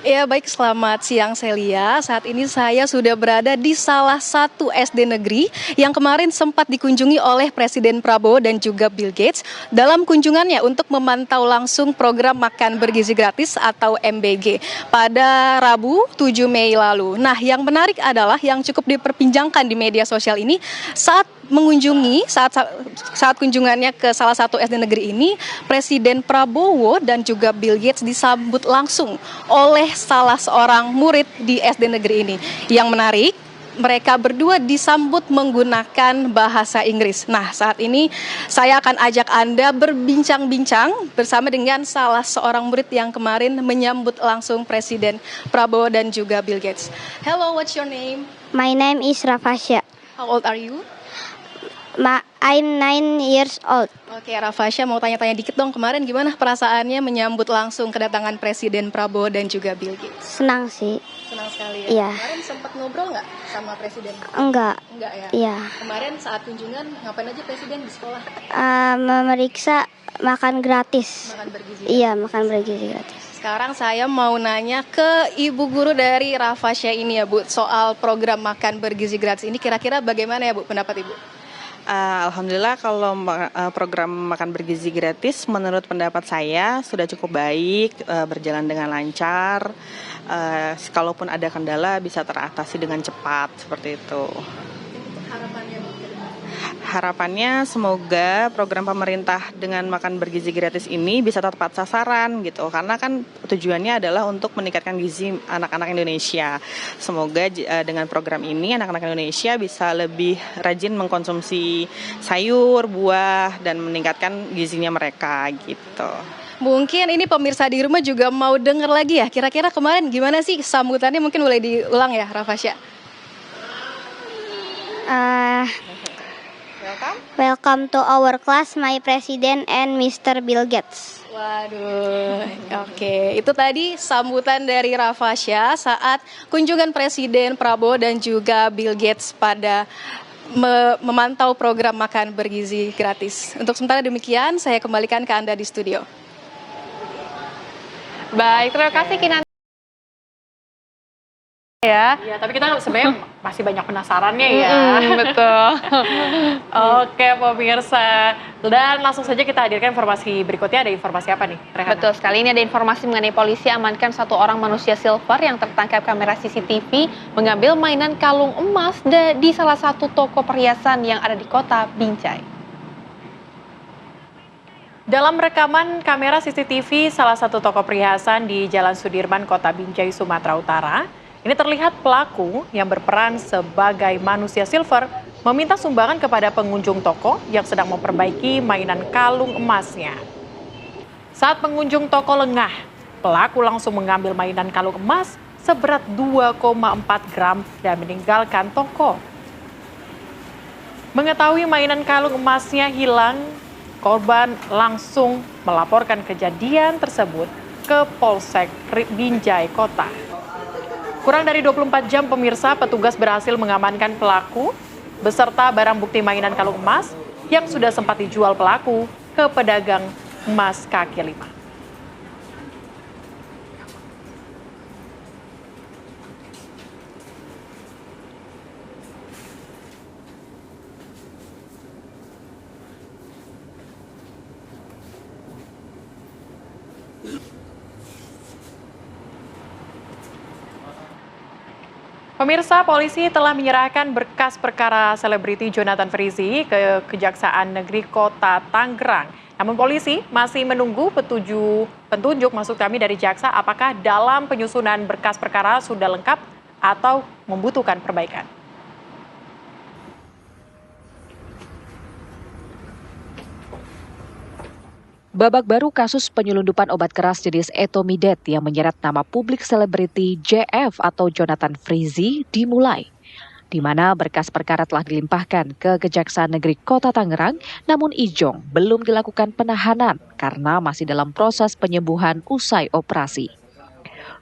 Ya baik, selamat siang Celia. Saat ini saya sudah berada di salah satu SD negeri yang kemarin sempat dikunjungi oleh Presiden Prabowo dan juga Bill Gates dalam kunjungannya untuk memantau langsung program makan bergizi gratis atau MBG pada Rabu 7 Mei lalu. Nah, yang menarik adalah yang cukup diperbincangkan di media sosial ini saat kunjungannya ke salah satu SD negeri ini, Presiden Prabowo dan juga Bill Gates disambut langsung oleh salah seorang murid di SD negeri ini. Yang menarik, mereka berdua disambut menggunakan bahasa Inggris. Nah, saat ini saya akan ajak Anda berbincang-bincang bersama dengan salah seorang murid yang kemarin menyambut langsung Presiden Prabowo dan juga Bill Gates. Hello, what's your name? My name is Rafasya. How old are you? I'm 9 years old. Oke, Rafasya mau tanya-tanya dikit dong, kemarin gimana perasaannya menyambut langsung kedatangan Presiden Prabowo dan juga Bill Gates? Senang sih. Senang sekali ya? Iya. Kemarin sempat ngobrol nggak sama Presiden? Enggak. Enggak ya? Iya. Kemarin saat kunjungan ngapain aja Presiden di sekolah? Memeriksa makan gratis. Makan bergizi. Iya, makan bergizi gratis. Sekarang saya mau nanya ke Ibu Guru dari Rafasya ini ya Bu, soal program makan bergizi gratis ini kira-kira bagaimana ya Bu pendapat Ibu? Alhamdulillah kalau program makan bergizi gratis menurut pendapat saya sudah cukup baik, berjalan dengan lancar, kalaupun ada kendala bisa teratasi dengan cepat seperti itu. Harapannya semoga program pemerintah dengan makan bergizi gratis ini bisa tepat sasaran gitu, karena kan tujuannya adalah untuk meningkatkan gizi anak-anak Indonesia. Semoga dengan program ini anak-anak Indonesia bisa lebih rajin mengkonsumsi sayur, buah, dan meningkatkan gizinya mereka gitu. Mungkin ini pemirsa di rumah juga mau dengar lagi ya, kira-kira kemarin gimana sih sambutannya, mungkin boleh diulang ya Rafasya? Welcome to our class, my President and Mr. Bill Gates. Waduh, oke. Itu tadi sambutan dari Rafasya saat kunjungan Presiden Prabowo dan juga Bill Gates pada memantau program makan bergizi gratis. Untuk sementara demikian, saya kembalikan ke Anda di studio. Baik, terima kasih Kinanti. Ya. Ya, tapi kita sebenarnya masih banyak penasarannya ya. Betul. Oke, pemirsa. Dan langsung saja kita hadirkan informasi berikutnya. Ada informasi apa nih, Rehana? Betul sekali, ini ada informasi mengenai polisi amankan satu orang manusia silver yang tertangkap kamera CCTV mengambil mainan kalung emas di salah satu toko perhiasan yang ada di kota Binjai. Dalam rekaman kamera CCTV salah satu toko perhiasan di Jalan Sudirman, Kota Binjai, Sumatera Utara, ini terlihat pelaku yang berperan sebagai manusia silver meminta sumbangan kepada pengunjung toko yang sedang memperbaiki mainan kalung emasnya. Saat pengunjung toko lengah, pelaku langsung mengambil mainan kalung emas seberat 2,4 gram dan meninggalkan toko. Mengetahui mainan kalung emasnya hilang, korban langsung melaporkan kejadian tersebut ke Polsek Binjai Kota. Kurang dari 24 jam pemirsa, petugas berhasil mengamankan pelaku beserta barang bukti mainan kalung emas yang sudah sempat dijual pelaku ke pedagang emas kaki lima. Pemirsa, polisi telah menyerahkan berkas perkara selebriti Jonathan Frizzy ke Kejaksaan Negeri Kota Tangerang. Namun polisi masih menunggu petunjuk maksud kami dari jaksa apakah dalam penyusunan berkas perkara sudah lengkap atau membutuhkan perbaikan. Babak baru kasus penyelundupan obat keras jenis Etomidet yang menyeret nama publik selebriti JF atau Jonathan Frizzy dimulai, di mana berkas perkara telah dilimpahkan ke Kejaksaan Negeri Kota Tangerang, namun Ijong belum dilakukan penahanan karena masih dalam proses penyembuhan usai operasi.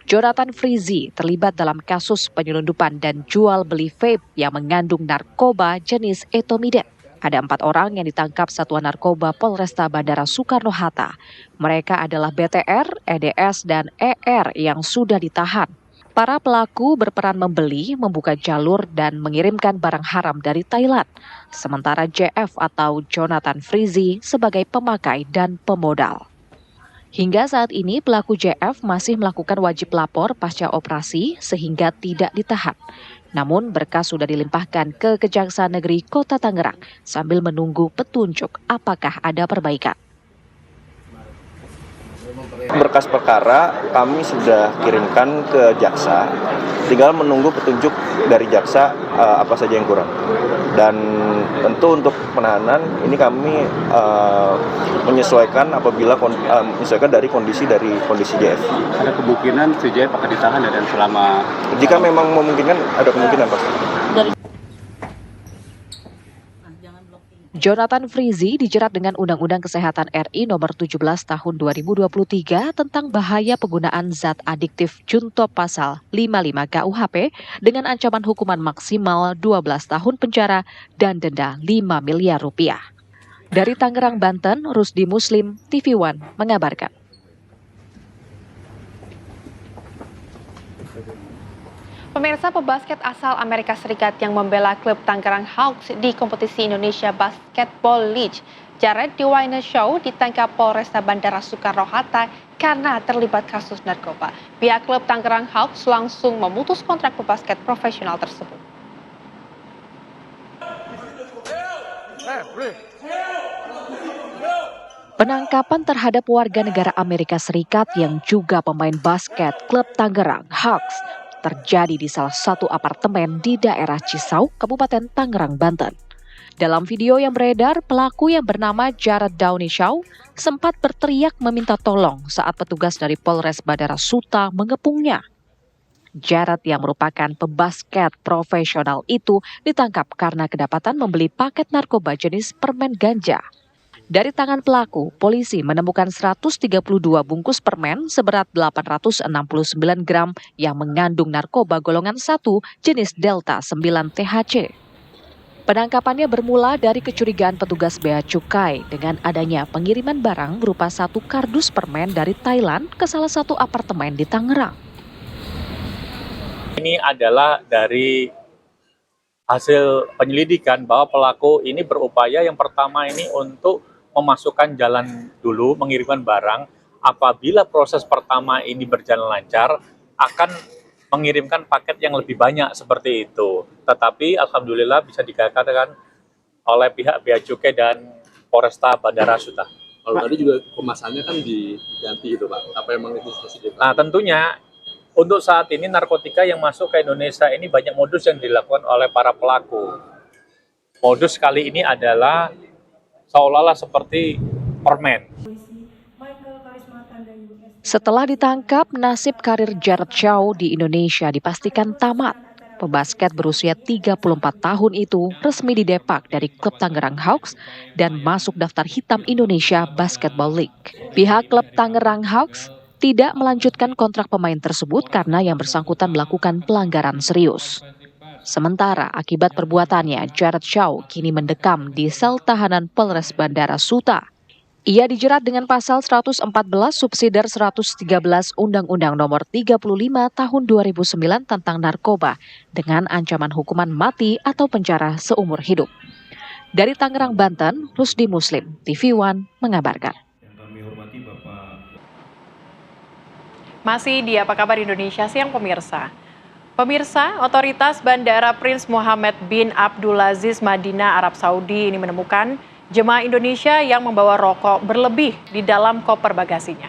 Jonathan Frizzy terlibat dalam kasus penyelundupan dan jual beli vape yang mengandung narkoba jenis Etomidet. Ada 4 orang yang ditangkap Satuan Narkoba Polresta Bandara Soekarno-Hatta. Mereka adalah BTR, EDS, dan ER yang sudah ditahan. Para pelaku berperan membeli, membuka jalur, dan mengirimkan barang haram dari Thailand. Sementara JF atau Jonathan Frizzy sebagai pemakai dan pemodal. Hingga saat ini pelaku JF masih melakukan wajib lapor pasca operasi sehingga tidak ditahan. Namun berkas sudah dilimpahkan ke Kejaksaan Negeri Kota Tangerang sambil menunggu petunjuk apakah ada perbaikan. Berkas perkara kami sudah kirimkan ke jaksa, tinggal menunggu petunjuk dari jaksa apa saja yang kurang. Dan tentu untuk penahanan ini kami menyesuaikan apabila menyesuaikan dari kondisi JF. Ada kemungkinan si JF akan ditahan dan selama jika memang memungkinkan ada kemungkinan pasti. Jonathan Frizzy dijerat dengan Undang-Undang Kesehatan RI Nomor 17 Tahun 2023 tentang bahaya penggunaan zat adiktif junto pasal 55 KUHP dengan ancaman hukuman maksimal 12 tahun penjara dan denda 5 miliar rupiah. Dari Tangerang, Banten, Rusdi Muslim, TV One mengabarkan. Pemirsa, pebasket asal Amerika Serikat yang membela klub Tangerang Hawks di kompetisi Indonesia Basketball League, Jared Show ditangkap Polresta Bandara Soekarno-Hatta karena terlibat kasus narkoba. Pihak klub Tangerang Hawks langsung memutus kontrak pebasket profesional tersebut. Penangkapan terhadap warga negara Amerika Serikat yang juga pemain basket klub Tangerang Hawks terjadi di salah satu apartemen di daerah Cisau, Kabupaten Tangerang, Banten. Dalam video yang beredar, pelaku yang bernama Jared Show sempat berteriak meminta tolong saat petugas dari Polres Bandara Suta mengepungnya. Jared yang merupakan pebasket profesional itu ditangkap karena kedapatan membeli paket narkoba jenis permen ganja. Dari tangan pelaku, polisi menemukan 132 bungkus permen seberat 869 gram yang mengandung narkoba golongan 1 jenis Delta 9 THC. Penangkapannya bermula dari kecurigaan petugas Bea Cukai dengan adanya pengiriman barang berupa 1 kardus permen dari Thailand ke salah satu apartemen di Tangerang. Ini adalah dari hasil penyelidikan bahwa pelaku ini berupaya yang pertama ini untuk memasukkan jalan dulu, mengirimkan barang. Apabila proses pertama ini berjalan lancar, akan mengirimkan paket yang lebih banyak seperti itu. Tetapi alhamdulillah bisa dikatakan oleh pihak Bea Cukai dan Polresta Bandara Suta. Kalau tadi juga kemasannya kan diganti gitu Pak, apa yang mengantisipasi? Nah tentunya untuk saat ini narkotika yang masuk ke Indonesia ini banyak modus yang dilakukan oleh para pelaku. Modus kali ini adalah seolah-olah seperti permen. Setelah ditangkap, nasib karir Jared Show di Indonesia dipastikan tamat. Pebasket berusia 34 tahun itu resmi didepak dari klub Tangerang Hawks dan masuk daftar hitam Indonesia Basketball League. Pihak klub Tangerang Hawks tidak melanjutkan kontrak pemain tersebut karena yang bersangkutan melakukan pelanggaran serius. Sementara akibat perbuatannya, Jared Show kini mendekam di sel tahanan Polres Bandara Suta. Ia dijerat dengan pasal 114 subsidiar 113 Undang-Undang Nomor 35 Tahun 2009 tentang narkoba dengan ancaman hukuman mati atau penjara seumur hidup. Dari Tangerang, Banten, Rusdi Muslim, TV One mengabarkan. Masih di Apa Kabar Indonesia Siang, pemirsa. Pemirsa, otoritas Bandara Prince Mohammed bin Abdulaziz Madinah, Arab Saudi ini menemukan jemaah Indonesia yang membawa rokok berlebih di dalam koper bagasinya.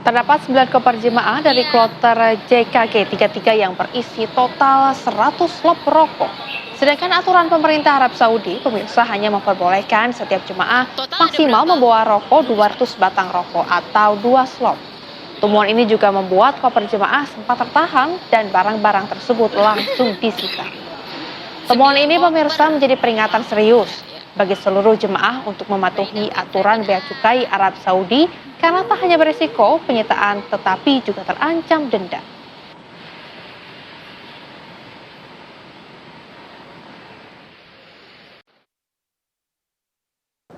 Terdapat 9 koper jemaah dari kloter JKG 33 yang berisi total 100 slop rokok. Sedangkan aturan pemerintah Arab Saudi, pemirsa hanya memperbolehkan setiap jemaah maksimal membawa rokok 200 batang rokok atau 2 slop. Temuan ini juga membuat koper jemaah sempat tertahan dan barang-barang tersebut langsung disita. Temuan ini pemirsa menjadi peringatan serius bagi seluruh jemaah untuk mematuhi aturan bea cukai Arab Saudi karena tak hanya berisiko penyitaan tetapi juga terancam denda.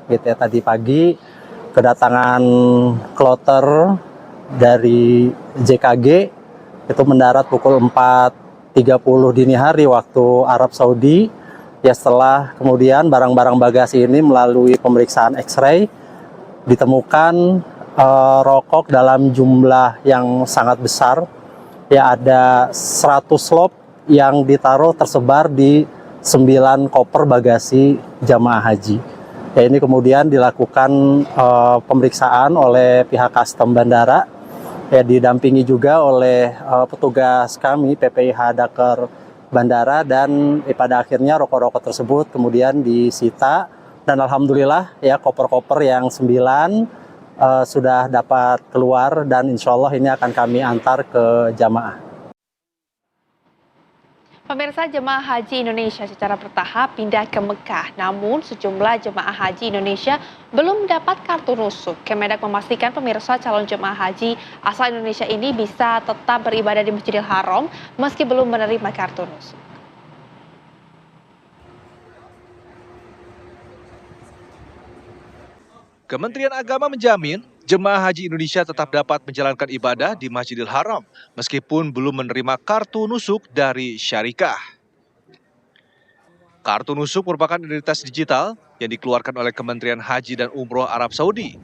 Gitu ya, tadi pagi kedatangan kloter dari JKG itu mendarat pukul 4.30 dini hari waktu Arab Saudi. Ya, setelah kemudian barang-barang bagasi ini melalui pemeriksaan X-ray ditemukan rokok dalam jumlah yang sangat besar. Ya, ada 100 slop yang ditaruh tersebar di 9 koper bagasi jamaah haji. Ya, ini kemudian dilakukan pemeriksaan oleh pihak custom bandara, ya didampingi juga oleh petugas kami PPIH Dakar Bandara, dan pada akhirnya rokok-rokok tersebut kemudian disita dan alhamdulillah ya koper-koper yang 9 sudah dapat keluar dan insya Allah ini akan kami antar ke jamaah. Pemirsa, jemaah haji Indonesia secara bertahap pindah ke Mekah, namun sejumlah jemaah haji Indonesia belum mendapat kartu nusuk. Kemendak memastikan pemirsa calon jemaah haji asal Indonesia ini bisa tetap beribadah di Masjidil Haram meski belum menerima kartu nusuk. Kementerian Agama menjamin jemaah haji Indonesia tetap dapat menjalankan ibadah di Masjidil Haram meskipun belum menerima kartu nusuk dari Syarikah. Kartu nusuk merupakan identitas digital yang dikeluarkan oleh Kementerian Haji dan Umroh Arab Saudi.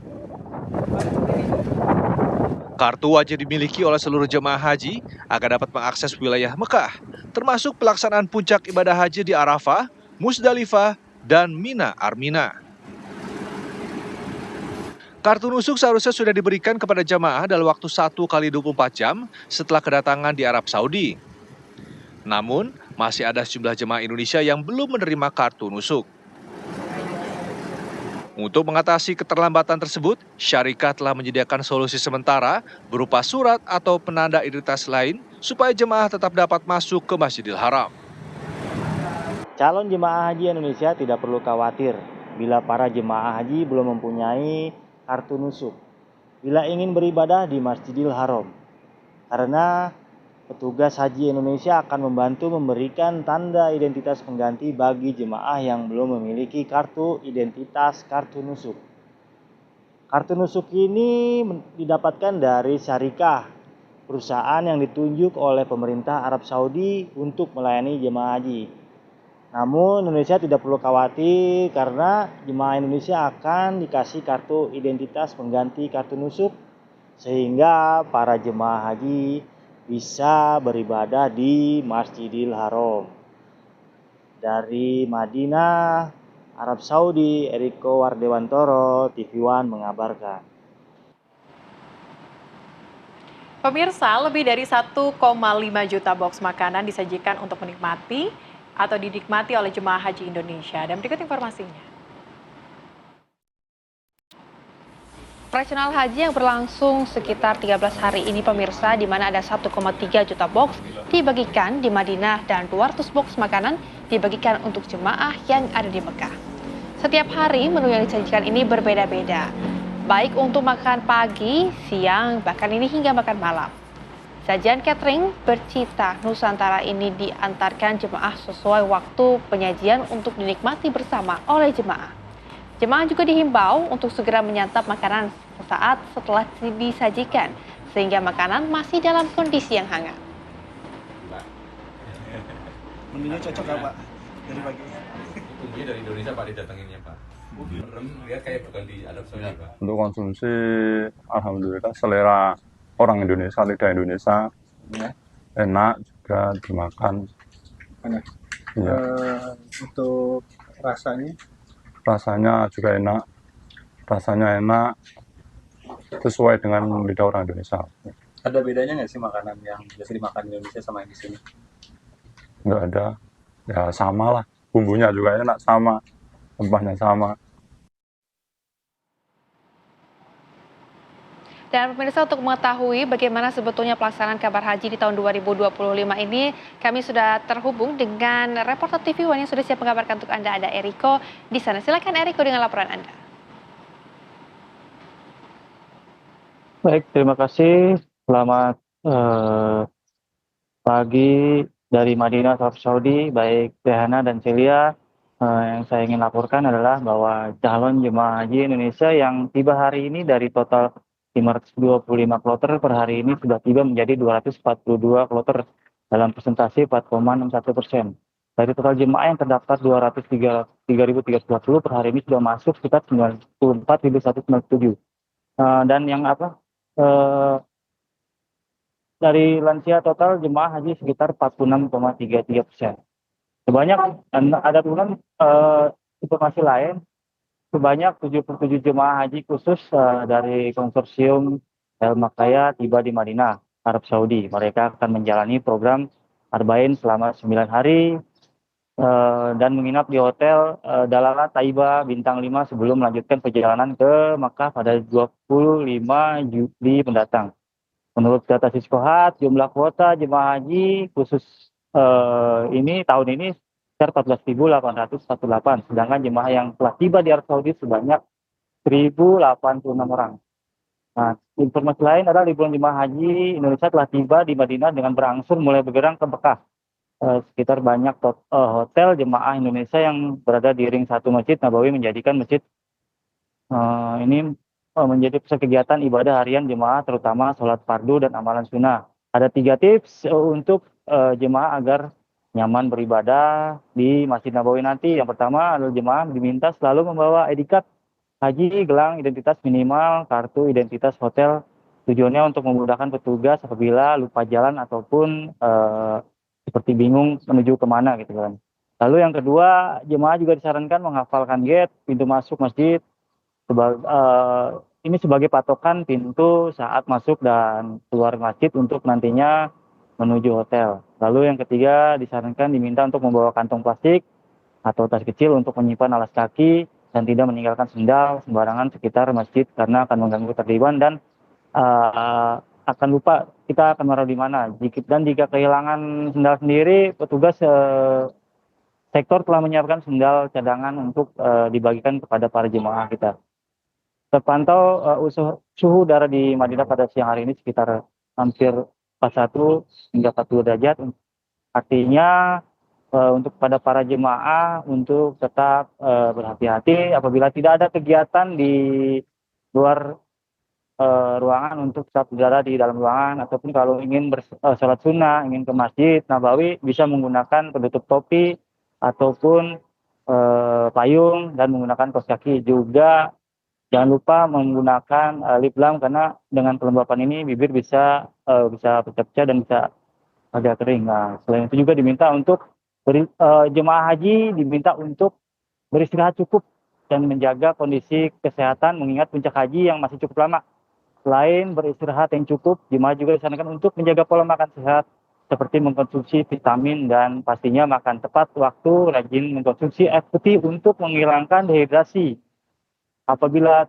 Kartu wajib dimiliki oleh seluruh jemaah haji agar dapat mengakses wilayah Mekah, termasuk pelaksanaan puncak ibadah haji di Arafah, Musdalifah, dan Mina Armina. Kartu nusuk seharusnya sudah diberikan kepada jamaah dalam waktu 1 kali 24 jam setelah kedatangan di Arab Saudi. Namun, masih ada sejumlah jemaah Indonesia yang belum menerima kartu nusuk. Untuk mengatasi keterlambatan tersebut, Syarikah telah menyediakan solusi sementara berupa surat atau penanda identitas lain supaya jemaah tetap dapat masuk ke Masjidil Haram. Calon jemaah haji Indonesia tidak perlu khawatir bila para jemaah haji belum mempunyai kartu nusuk bila ingin beribadah di Masjidil Haram, karena petugas haji Indonesia akan membantu memberikan tanda identitas pengganti bagi jemaah yang belum memiliki kartu identitas kartu nusuk. Kartu nusuk ini didapatkan dari Syarikah, perusahaan yang ditunjuk oleh pemerintah Arab Saudi untuk melayani jemaah haji. Namun Indonesia tidak perlu khawatir karena jemaah Indonesia akan dikasih kartu identitas pengganti kartu nusuk sehingga para jemaah haji bisa beribadah di Masjidil Haram. Dari Madinah, Arab Saudi, Eriko Wardewantoro, TV One mengabarkan. Pemirsa, lebih dari 1,5 juta box makanan disajikan untuk menikmati atau dinikmati oleh jemaah haji Indonesia. Dan berikut informasinya. Operasional haji yang berlangsung sekitar 13 hari ini pemirsa, di mana ada 1,3 juta box dibagikan di Madinah dan 200 box makanan dibagikan untuk jemaah yang ada di Mekah. Setiap hari menu yang disajikan ini berbeda-beda, baik untuk makan pagi, siang, bahkan ini hingga makan malam. Sajian catering bercita Nusantara ini diantarkan jemaah sesuai waktu penyajian untuk dinikmati bersama oleh jemaah. Jemaah juga dihimbau untuk segera menyantap makanan sesaat setelah disajikan, sehingga makanan masih dalam kondisi yang hangat. Menunya cocok nggak Pak? Dari pagi? Ini dari Indonesia Pak didatanginnya Pak. Lihat kayak bukan di Arab Saudi Pak. Untuk konsumsi, alhamdulillah selera orang Indonesia, lidah Indonesia, ya, enak juga dimakan. Enak. Iya. Untuk rasanya? Rasanya juga enak. Rasanya enak, sesuai dengan lidah orang Indonesia. Ada bedanya nggak sih makanan yang biasa dimakan di Indonesia sama yang di sini? Nggak ada, ya sama lah. Bumbunya juga enak sama, rempahnya sama. Dan pemirsa, untuk mengetahui bagaimana sebetulnya pelaksanaan kabar haji di tahun 2025 ini, kami sudah terhubung dengan reporter TV One yang sudah siap mengabarkan untuk Anda, ada Eriko di sana. Silakan Eriko dengan laporan Anda. Baik, terima kasih. Selamat pagi dari Madinah, Arab Saudi. Baik Rehana dan Celia, yang saya ingin laporkan adalah bahwa calon jemaah haji Indonesia yang tiba hari ini dari total 525 kloter per hari ini sudah tiba menjadi 242 kloter dalam persentase 4,61%. Dari total jemaah yang terdaftar 203.340 per hari ini sudah masuk sekitar 94.197. Dan yang dari lansia total jemaah haji sekitar 46,33%. Sebanyak ada turunan informasi lain. Sebanyak 77 jemaah haji khusus dari konsorsium El Makaya tiba di Madinah, Arab Saudi. Mereka akan menjalani program Arba'in selama 9 hari dan menginap di hotel Dalala Taiba Bintang 5 sebelum melanjutkan perjalanan ke Makkah pada 25 Juli mendatang. Menurut data Siskohat, jumlah kuota jemaah haji khusus ini tahun ini sekitar 14.848, sedangkan jemaah yang telah tiba di Arab Saudi sebanyak 1.086 orang. Nah, informasi lain adalah ribuan jemaah haji Indonesia telah tiba di Madinah dengan berangsur mulai bergerak ke Mekah. Sekitar banyak hotel jemaah Indonesia yang berada di ring satu Masjid Nabawi menjadikan masjid ini menjadi pusat kegiatan ibadah harian jemaah, terutama sholat fardu dan amalan sunnah. Ada 3 tips untuk jemaah agar nyaman beribadah di Masjid Nabawi nanti. Yang pertama adalah jemaah diminta selalu membawa ID card haji, gelang identitas minimal, kartu identitas hotel. Tujuannya untuk memudahkan petugas apabila lupa jalan ataupun seperti bingung menuju kemana gitu kan. Lalu yang kedua, jemaah juga disarankan menghafalkan gate pintu masuk masjid. Ini sebagai patokan pintu saat masuk dan keluar masjid untuk nantinya menuju hotel. Lalu yang ketiga, disarankan diminta untuk membawa kantong plastik atau tas kecil untuk menyimpan alas kaki dan tidak meninggalkan sendal sembarangan sekitar masjid karena akan mengganggu ketertiban dan akan lupa kita akan menaruh di mana. Dan jika kehilangan sendal sendiri, petugas sektor telah menyiapkan sendal cadangan untuk dibagikan kepada para jemaah kita. Terpantau suhu udara di Madinah pada siang hari ini sekitar hampir 41 hingga 40 derajat. Artinya untuk pada para jemaah untuk tetap berhati-hati apabila tidak ada kegiatan di luar ruangan, untuk tetap berada di dalam ruangan, ataupun kalau ingin sholat sunnah, ingin ke Masjid Nabawi bisa menggunakan penutup topi ataupun payung dan menggunakan kaos kaki. Juga jangan lupa menggunakan lip balm karena dengan kelembapan ini bibir bisa pecah-pecah dan bisa agak kering. Nah, selain itu juga diminta untuk jemaah haji diminta untuk beristirahat cukup dan menjaga kondisi kesehatan mengingat puncak haji yang masih cukup lama. Selain beristirahat yang cukup, jemaah juga disarankan untuk menjaga pola makan sehat seperti mengkonsumsi vitamin dan pastinya makan tepat waktu, rajin mengkonsumsi air putih untuk menghilangkan dehidrasi. Apabila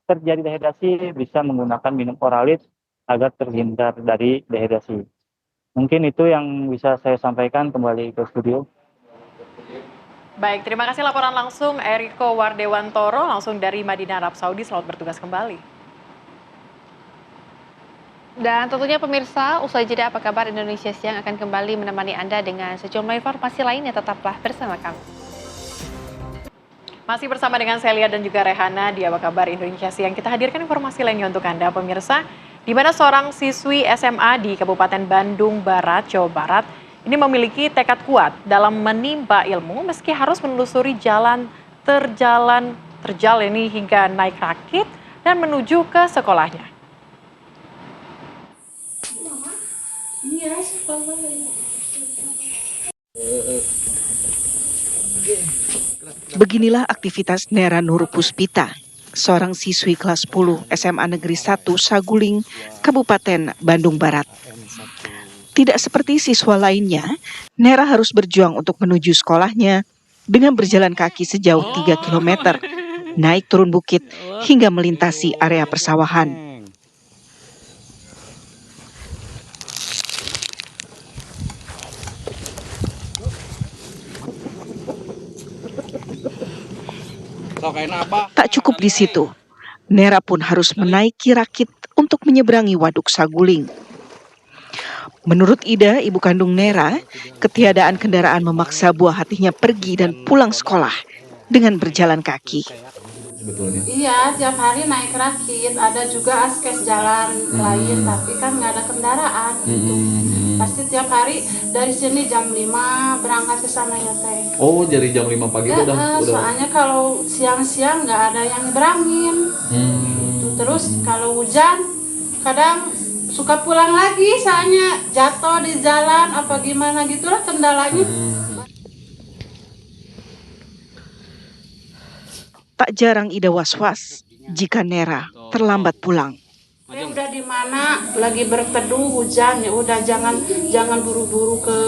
terjadi dehidrasi, bisa menggunakan minum oralit agar terhindar dari dehidrasi. Mungkin itu yang bisa saya sampaikan, kembali ke studio. Baik, terima kasih laporan langsung Eriko Wardewantoro langsung dari Madinah, Arab Saudi. Selamat bertugas kembali. Dan tentunya pemirsa, usai jeda apa kabar Indonesia Siang akan kembali menemani Anda dengan sejumlah informasi lainnya. Tetaplah bersama kami. Masih bersama dengan Celia dan juga Rehana di Apa Kabar Indonesia Siang. Kita hadirkan informasi lainnya untuk Anda pemirsa, di mana seorang siswi SMA di Kabupaten Bandung Barat, Jawa Barat, ini memiliki tekad kuat dalam menimba ilmu meski harus menelusuri jalan terjal ini hingga naik rakit dan menuju ke sekolahnya. Iya, sekolah. Beginilah aktivitas Nera Nur Puspita, seorang siswi kelas 10 SMA Negeri 1 Saguling, Kabupaten Bandung Barat. Tidak seperti siswa lainnya, Nera harus berjuang untuk menuju sekolahnya dengan berjalan kaki sejauh 3 km, naik turun bukit hingga melintasi area persawahan. Tak cukup di situ, Nera pun harus menaiki rakit untuk menyeberangi Waduk Saguling. Menurut Ida, ibu kandung Nera, ketiadaan kendaraan memaksa buah hatinya pergi dan pulang sekolah dengan berjalan kaki. Iya, tiap hari naik rakit, ada juga askes jalan lain, tapi kan nggak ada kendaraan. Pasti tiap hari dari sini jam 5 berangkat ke sana ya teh. Oh, dari jam 5 pagi itu udah. Soalnya kalau siang-siang nggak ada yang nyeberangin. Terus kalau hujan, kadang suka pulang lagi, soalnya jatuh di jalan apa gimana gitulah kendalanya. Tak jarang Ida was-was jika Nera terlambat pulang. Udah di mana lagi berteduh hujan, ya udah jangan buru-buru ke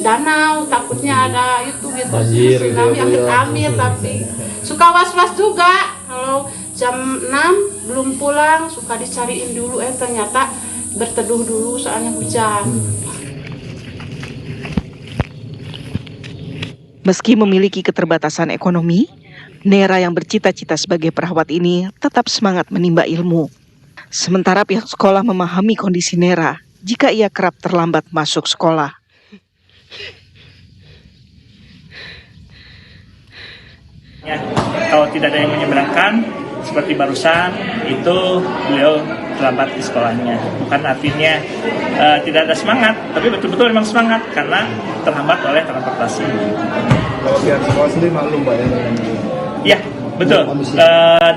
danau, takutnya ada itu gitu. Tsunami amit-amit, tapi suka was-was juga kalau jam 6 belum pulang, suka dicariin dulu, ternyata berteduh dulu soalnya hujan. Meski memiliki keterbatasan ekonomi, Nera yang bercita-cita sebagai perawat ini tetap semangat menimba ilmu. Sementara pihak sekolah memahami kondisi Nera jika ia kerap terlambat masuk sekolah. Ya, kalau tidak ada yang menyeberangkan, seperti barusan, itu beliau terlambat di sekolahnya. Bukan artinya tidak ada semangat, tapi betul-betul memang semangat karena terhambat oleh transportasi. Kalau pihak sekolah sendiri maklum Pak ya? Ya, betul.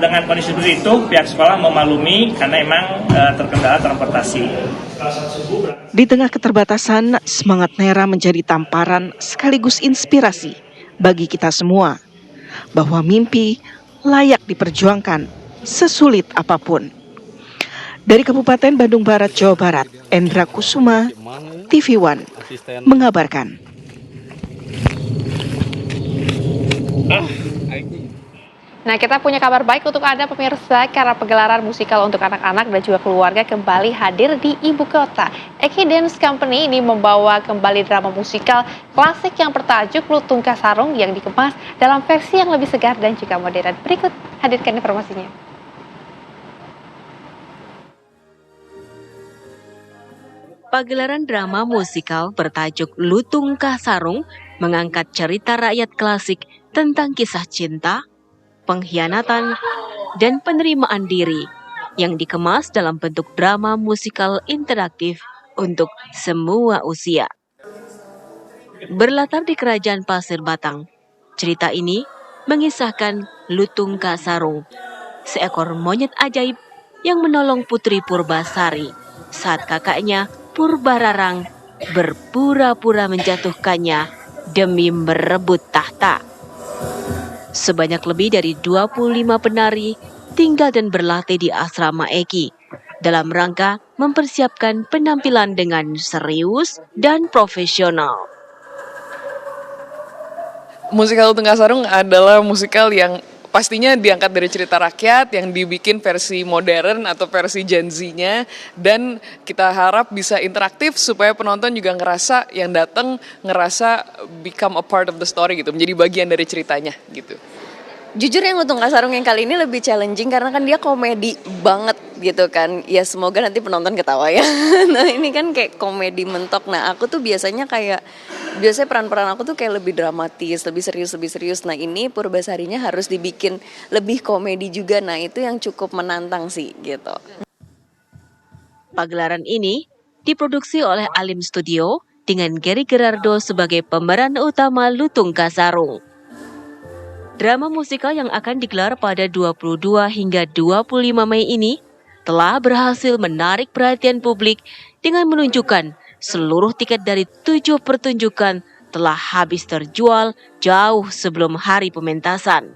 Dengan kondisi seperti itu, pihak sekolah memaklumi karena memang terkendala transportasi. Di tengah keterbatasan, semangat Nera menjadi tamparan sekaligus inspirasi bagi kita semua bahwa mimpi layak diperjuangkan sesulit apapun. Dari Kabupaten Bandung Barat, Jawa Barat, Endra Kusuma, TV One mengabarkan. Nah, kita punya kabar baik untuk Anda pemirsa, karena pegelaran musikal untuk anak-anak dan juga keluarga kembali hadir di ibu kota. Eki Dance Company ini membawa kembali drama musikal klasik yang bertajuk Lutung Kasarung yang dikemas dalam versi yang lebih segar dan juga modern. Berikut hadirkan informasinya. Pagelaran drama musikal bertajuk Lutung Kasarung mengangkat cerita rakyat klasik tentang kisah cinta, pengkhianatan, dan penerimaan diri yang dikemas dalam bentuk drama musikal interaktif untuk semua usia. Berlatar di Kerajaan Pasir Batang, cerita ini mengisahkan Lutung Kasarung, seekor monyet ajaib yang menolong Putri Purbasari saat kakaknya Purbararang berpura-pura menjatuhkannya demi merebut tahta. Sebanyak lebih dari 25 penari tinggal dan berlatih di asrama Eki dalam rangka mempersiapkan penampilan dengan serius dan profesional. Musikal Lutung Kasarung adalah musikal yang pastinya diangkat dari cerita rakyat yang dibikin versi modern atau versi Gen Z-nya, dan kita harap bisa interaktif supaya penonton juga ngerasa, yang datang ngerasa become a part of the story gitu, menjadi bagian dari ceritanya gitu. Jujur yang Lutung Kasarung yang kali ini lebih challenging karena kan dia komedi banget gitu kan. Ya semoga nanti penonton ketawa ya. Nah ini kan kayak komedi mentok. Nah aku tuh biasanya peran-peran aku tuh kayak lebih dramatis, lebih serius. Nah ini Purbasarinya harus dibikin lebih komedi juga. Nah itu yang cukup menantang sih gitu. Pagelaran ini diproduksi oleh Alim Studio dengan Gary Gerardo sebagai pemeran utama Lutung Kasarung. Drama musikal yang akan digelar pada 22 hingga 25 Mei ini telah berhasil menarik perhatian publik dengan menunjukkan seluruh tiket dari 7 pertunjukan telah habis terjual jauh sebelum hari pementasan.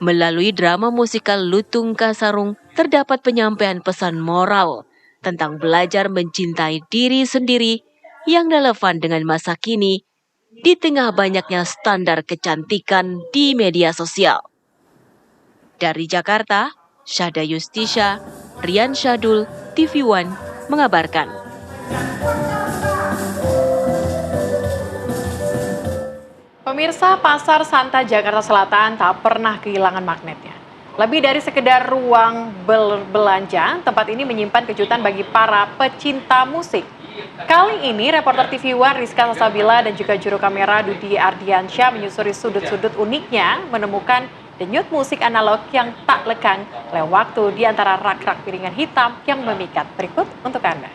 Melalui drama musikal Lutung Kasarung terdapat penyampaian pesan moral tentang belajar mencintai diri sendiri yang relevan dengan masa kini di tengah banyaknya standar kecantikan di media sosial. Dari Jakarta, Syahda Yustisha, Rian Syadul, TV One mengabarkan. Pemirsa, Pasar Santa Jakarta Selatan tak pernah kehilangan magnetnya. Lebih dari sekedar ruang belanja, tempat ini menyimpan kejutan bagi para pecinta musik. Kali ini, reporter TV One Rizka Sasabila dan juga juru kamera Dudi Ardiansyah menyusuri sudut-sudut uniknya, menemukan denyut musik analog yang tak lekang oleh waktu di antara rak-rak piringan hitam yang memikat. Berikut untuk Anda.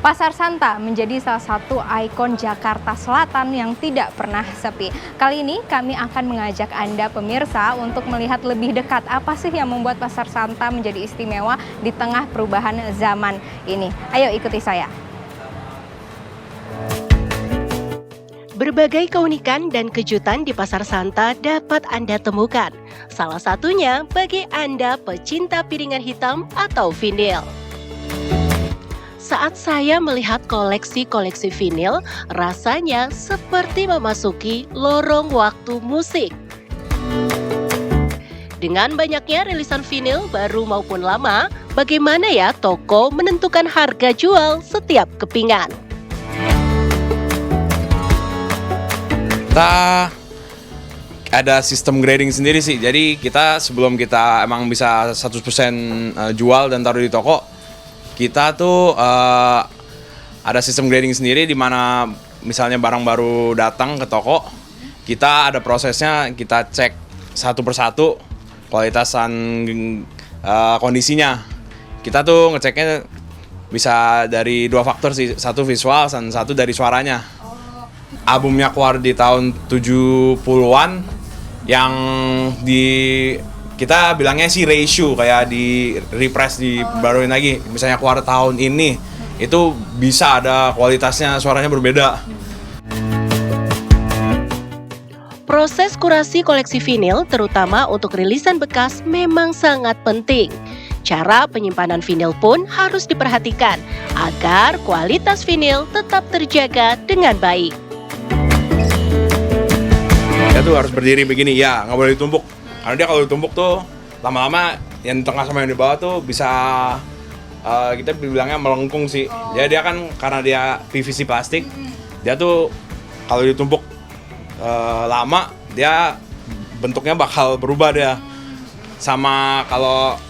Pasar Santa menjadi salah satu ikon Jakarta Selatan yang tidak pernah sepi. Kali ini kami akan mengajak Anda pemirsa untuk melihat lebih dekat apa sih yang membuat Pasar Santa menjadi istimewa di tengah perubahan zaman ini. Ayo ikuti saya. Berbagai keunikan dan kejutan di Pasar Santa dapat Anda temukan. Salah satunya bagi Anda pecinta piringan hitam atau vinil. Saat saya melihat koleksi-koleksi vinil, rasanya seperti memasuki lorong waktu musik. Dengan banyaknya rilisan vinil baru maupun lama, bagaimana ya toko menentukan harga jual setiap kepingan? Kita ada sistem grading sendiri sih, jadi kita sebelum kita emang bisa 100% jual dan taruh di toko, kita tuh ada sistem grading sendiri di mana misalnya barang baru datang ke toko, kita ada prosesnya, kita cek satu persatu kualitas dan kondisinya. Kita tuh ngeceknya bisa dari 2 faktor sih, satu visual dan satu dari suaranya. Albumnya keluar di tahun 70-an yang kita bilangnya sih ratio, kayak di repress, dibaruin lagi. Misalnya keluar tahun ini, itu bisa ada kualitasnya, suaranya berbeda. Proses kurasi koleksi vinil, terutama untuk rilisan bekas, memang sangat penting. Cara penyimpanan vinil pun harus diperhatikan, agar kualitas vinil tetap terjaga dengan baik. Dia tuh harus berdiri begini, ya nggak boleh ditumpuk. Karena dia kalau ditumpuk tuh lama-lama yang di tengah sama yang di bawah tuh bisa kita bilangnya melengkung sih. Jadi dia kan karena dia PVC plastik, dia tuh kalau ditumpuk lama dia bentuknya bakal berubah dia. Sama kalau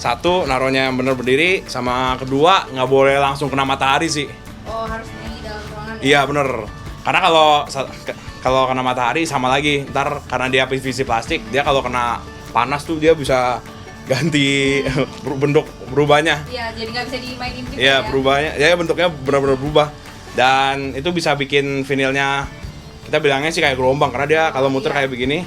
satu naruhnya yang bener berdiri, sama kedua nggak boleh langsung kena matahari sih. Oh, harus di dalam ruangan. Iya bener. Karena kalau kena matahari sama lagi, ntar karena dia PVC plastik, dia kalau kena panas tuh dia bisa ganti bentuk berubahnya. Iya, jadi nggak bisa dimainin gitu. Iya, berubahnya, ya bentuknya benar-benar berubah. Dan itu bisa bikin vinilnya, kita bilangnya sih kayak gelombang, karena dia kalau muter kayak begini.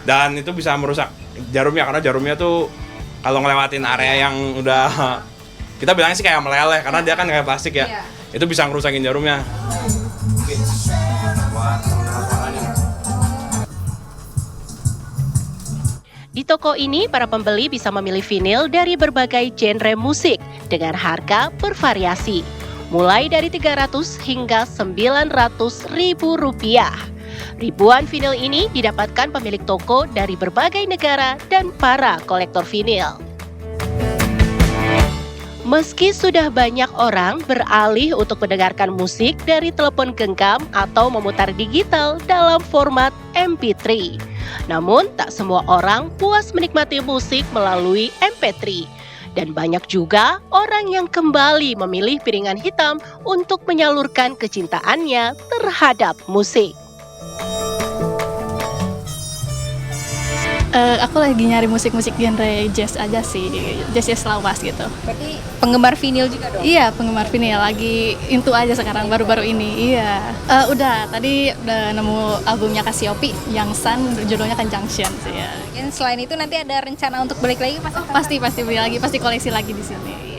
Dan itu bisa merusak jarumnya, karena jarumnya tuh kalau ngelewatin area yang udah, kita bilangnya sih kayak meleleh, karena dia kan kayak plastik ya. Itu bisa ngerusakin jarumnya. Di toko ini, para pembeli bisa memilih vinil dari berbagai genre musik dengan harga bervariasi, mulai dari 300 hingga 900 ribu rupiah. Ribuan vinil ini didapatkan pemilik toko dari berbagai negara dan para kolektor vinil. Meski sudah banyak orang beralih untuk mendengarkan musik dari telepon genggam atau memutar digital dalam format MP3, namun tak semua orang puas menikmati musik melalui MP3. Dan banyak juga orang yang kembali memilih piringan hitam untuk menyalurkan kecintaannya terhadap musik. Aku lagi nyari musik-musik genre jazz aja sih, jazz lawas gitu. Berarti penggemar vinil juga dong? Iya, penggemar vinil, lagi into aja sekarang baru-baru ini. Iya. Tadi udah nemu albumnya Cassiope yang Sun, judulnya Conjunction sih ya. Dan selain itu nanti ada rencana untuk balik lagi pas? Pasti beli lagi, pasti koleksi lagi di sini.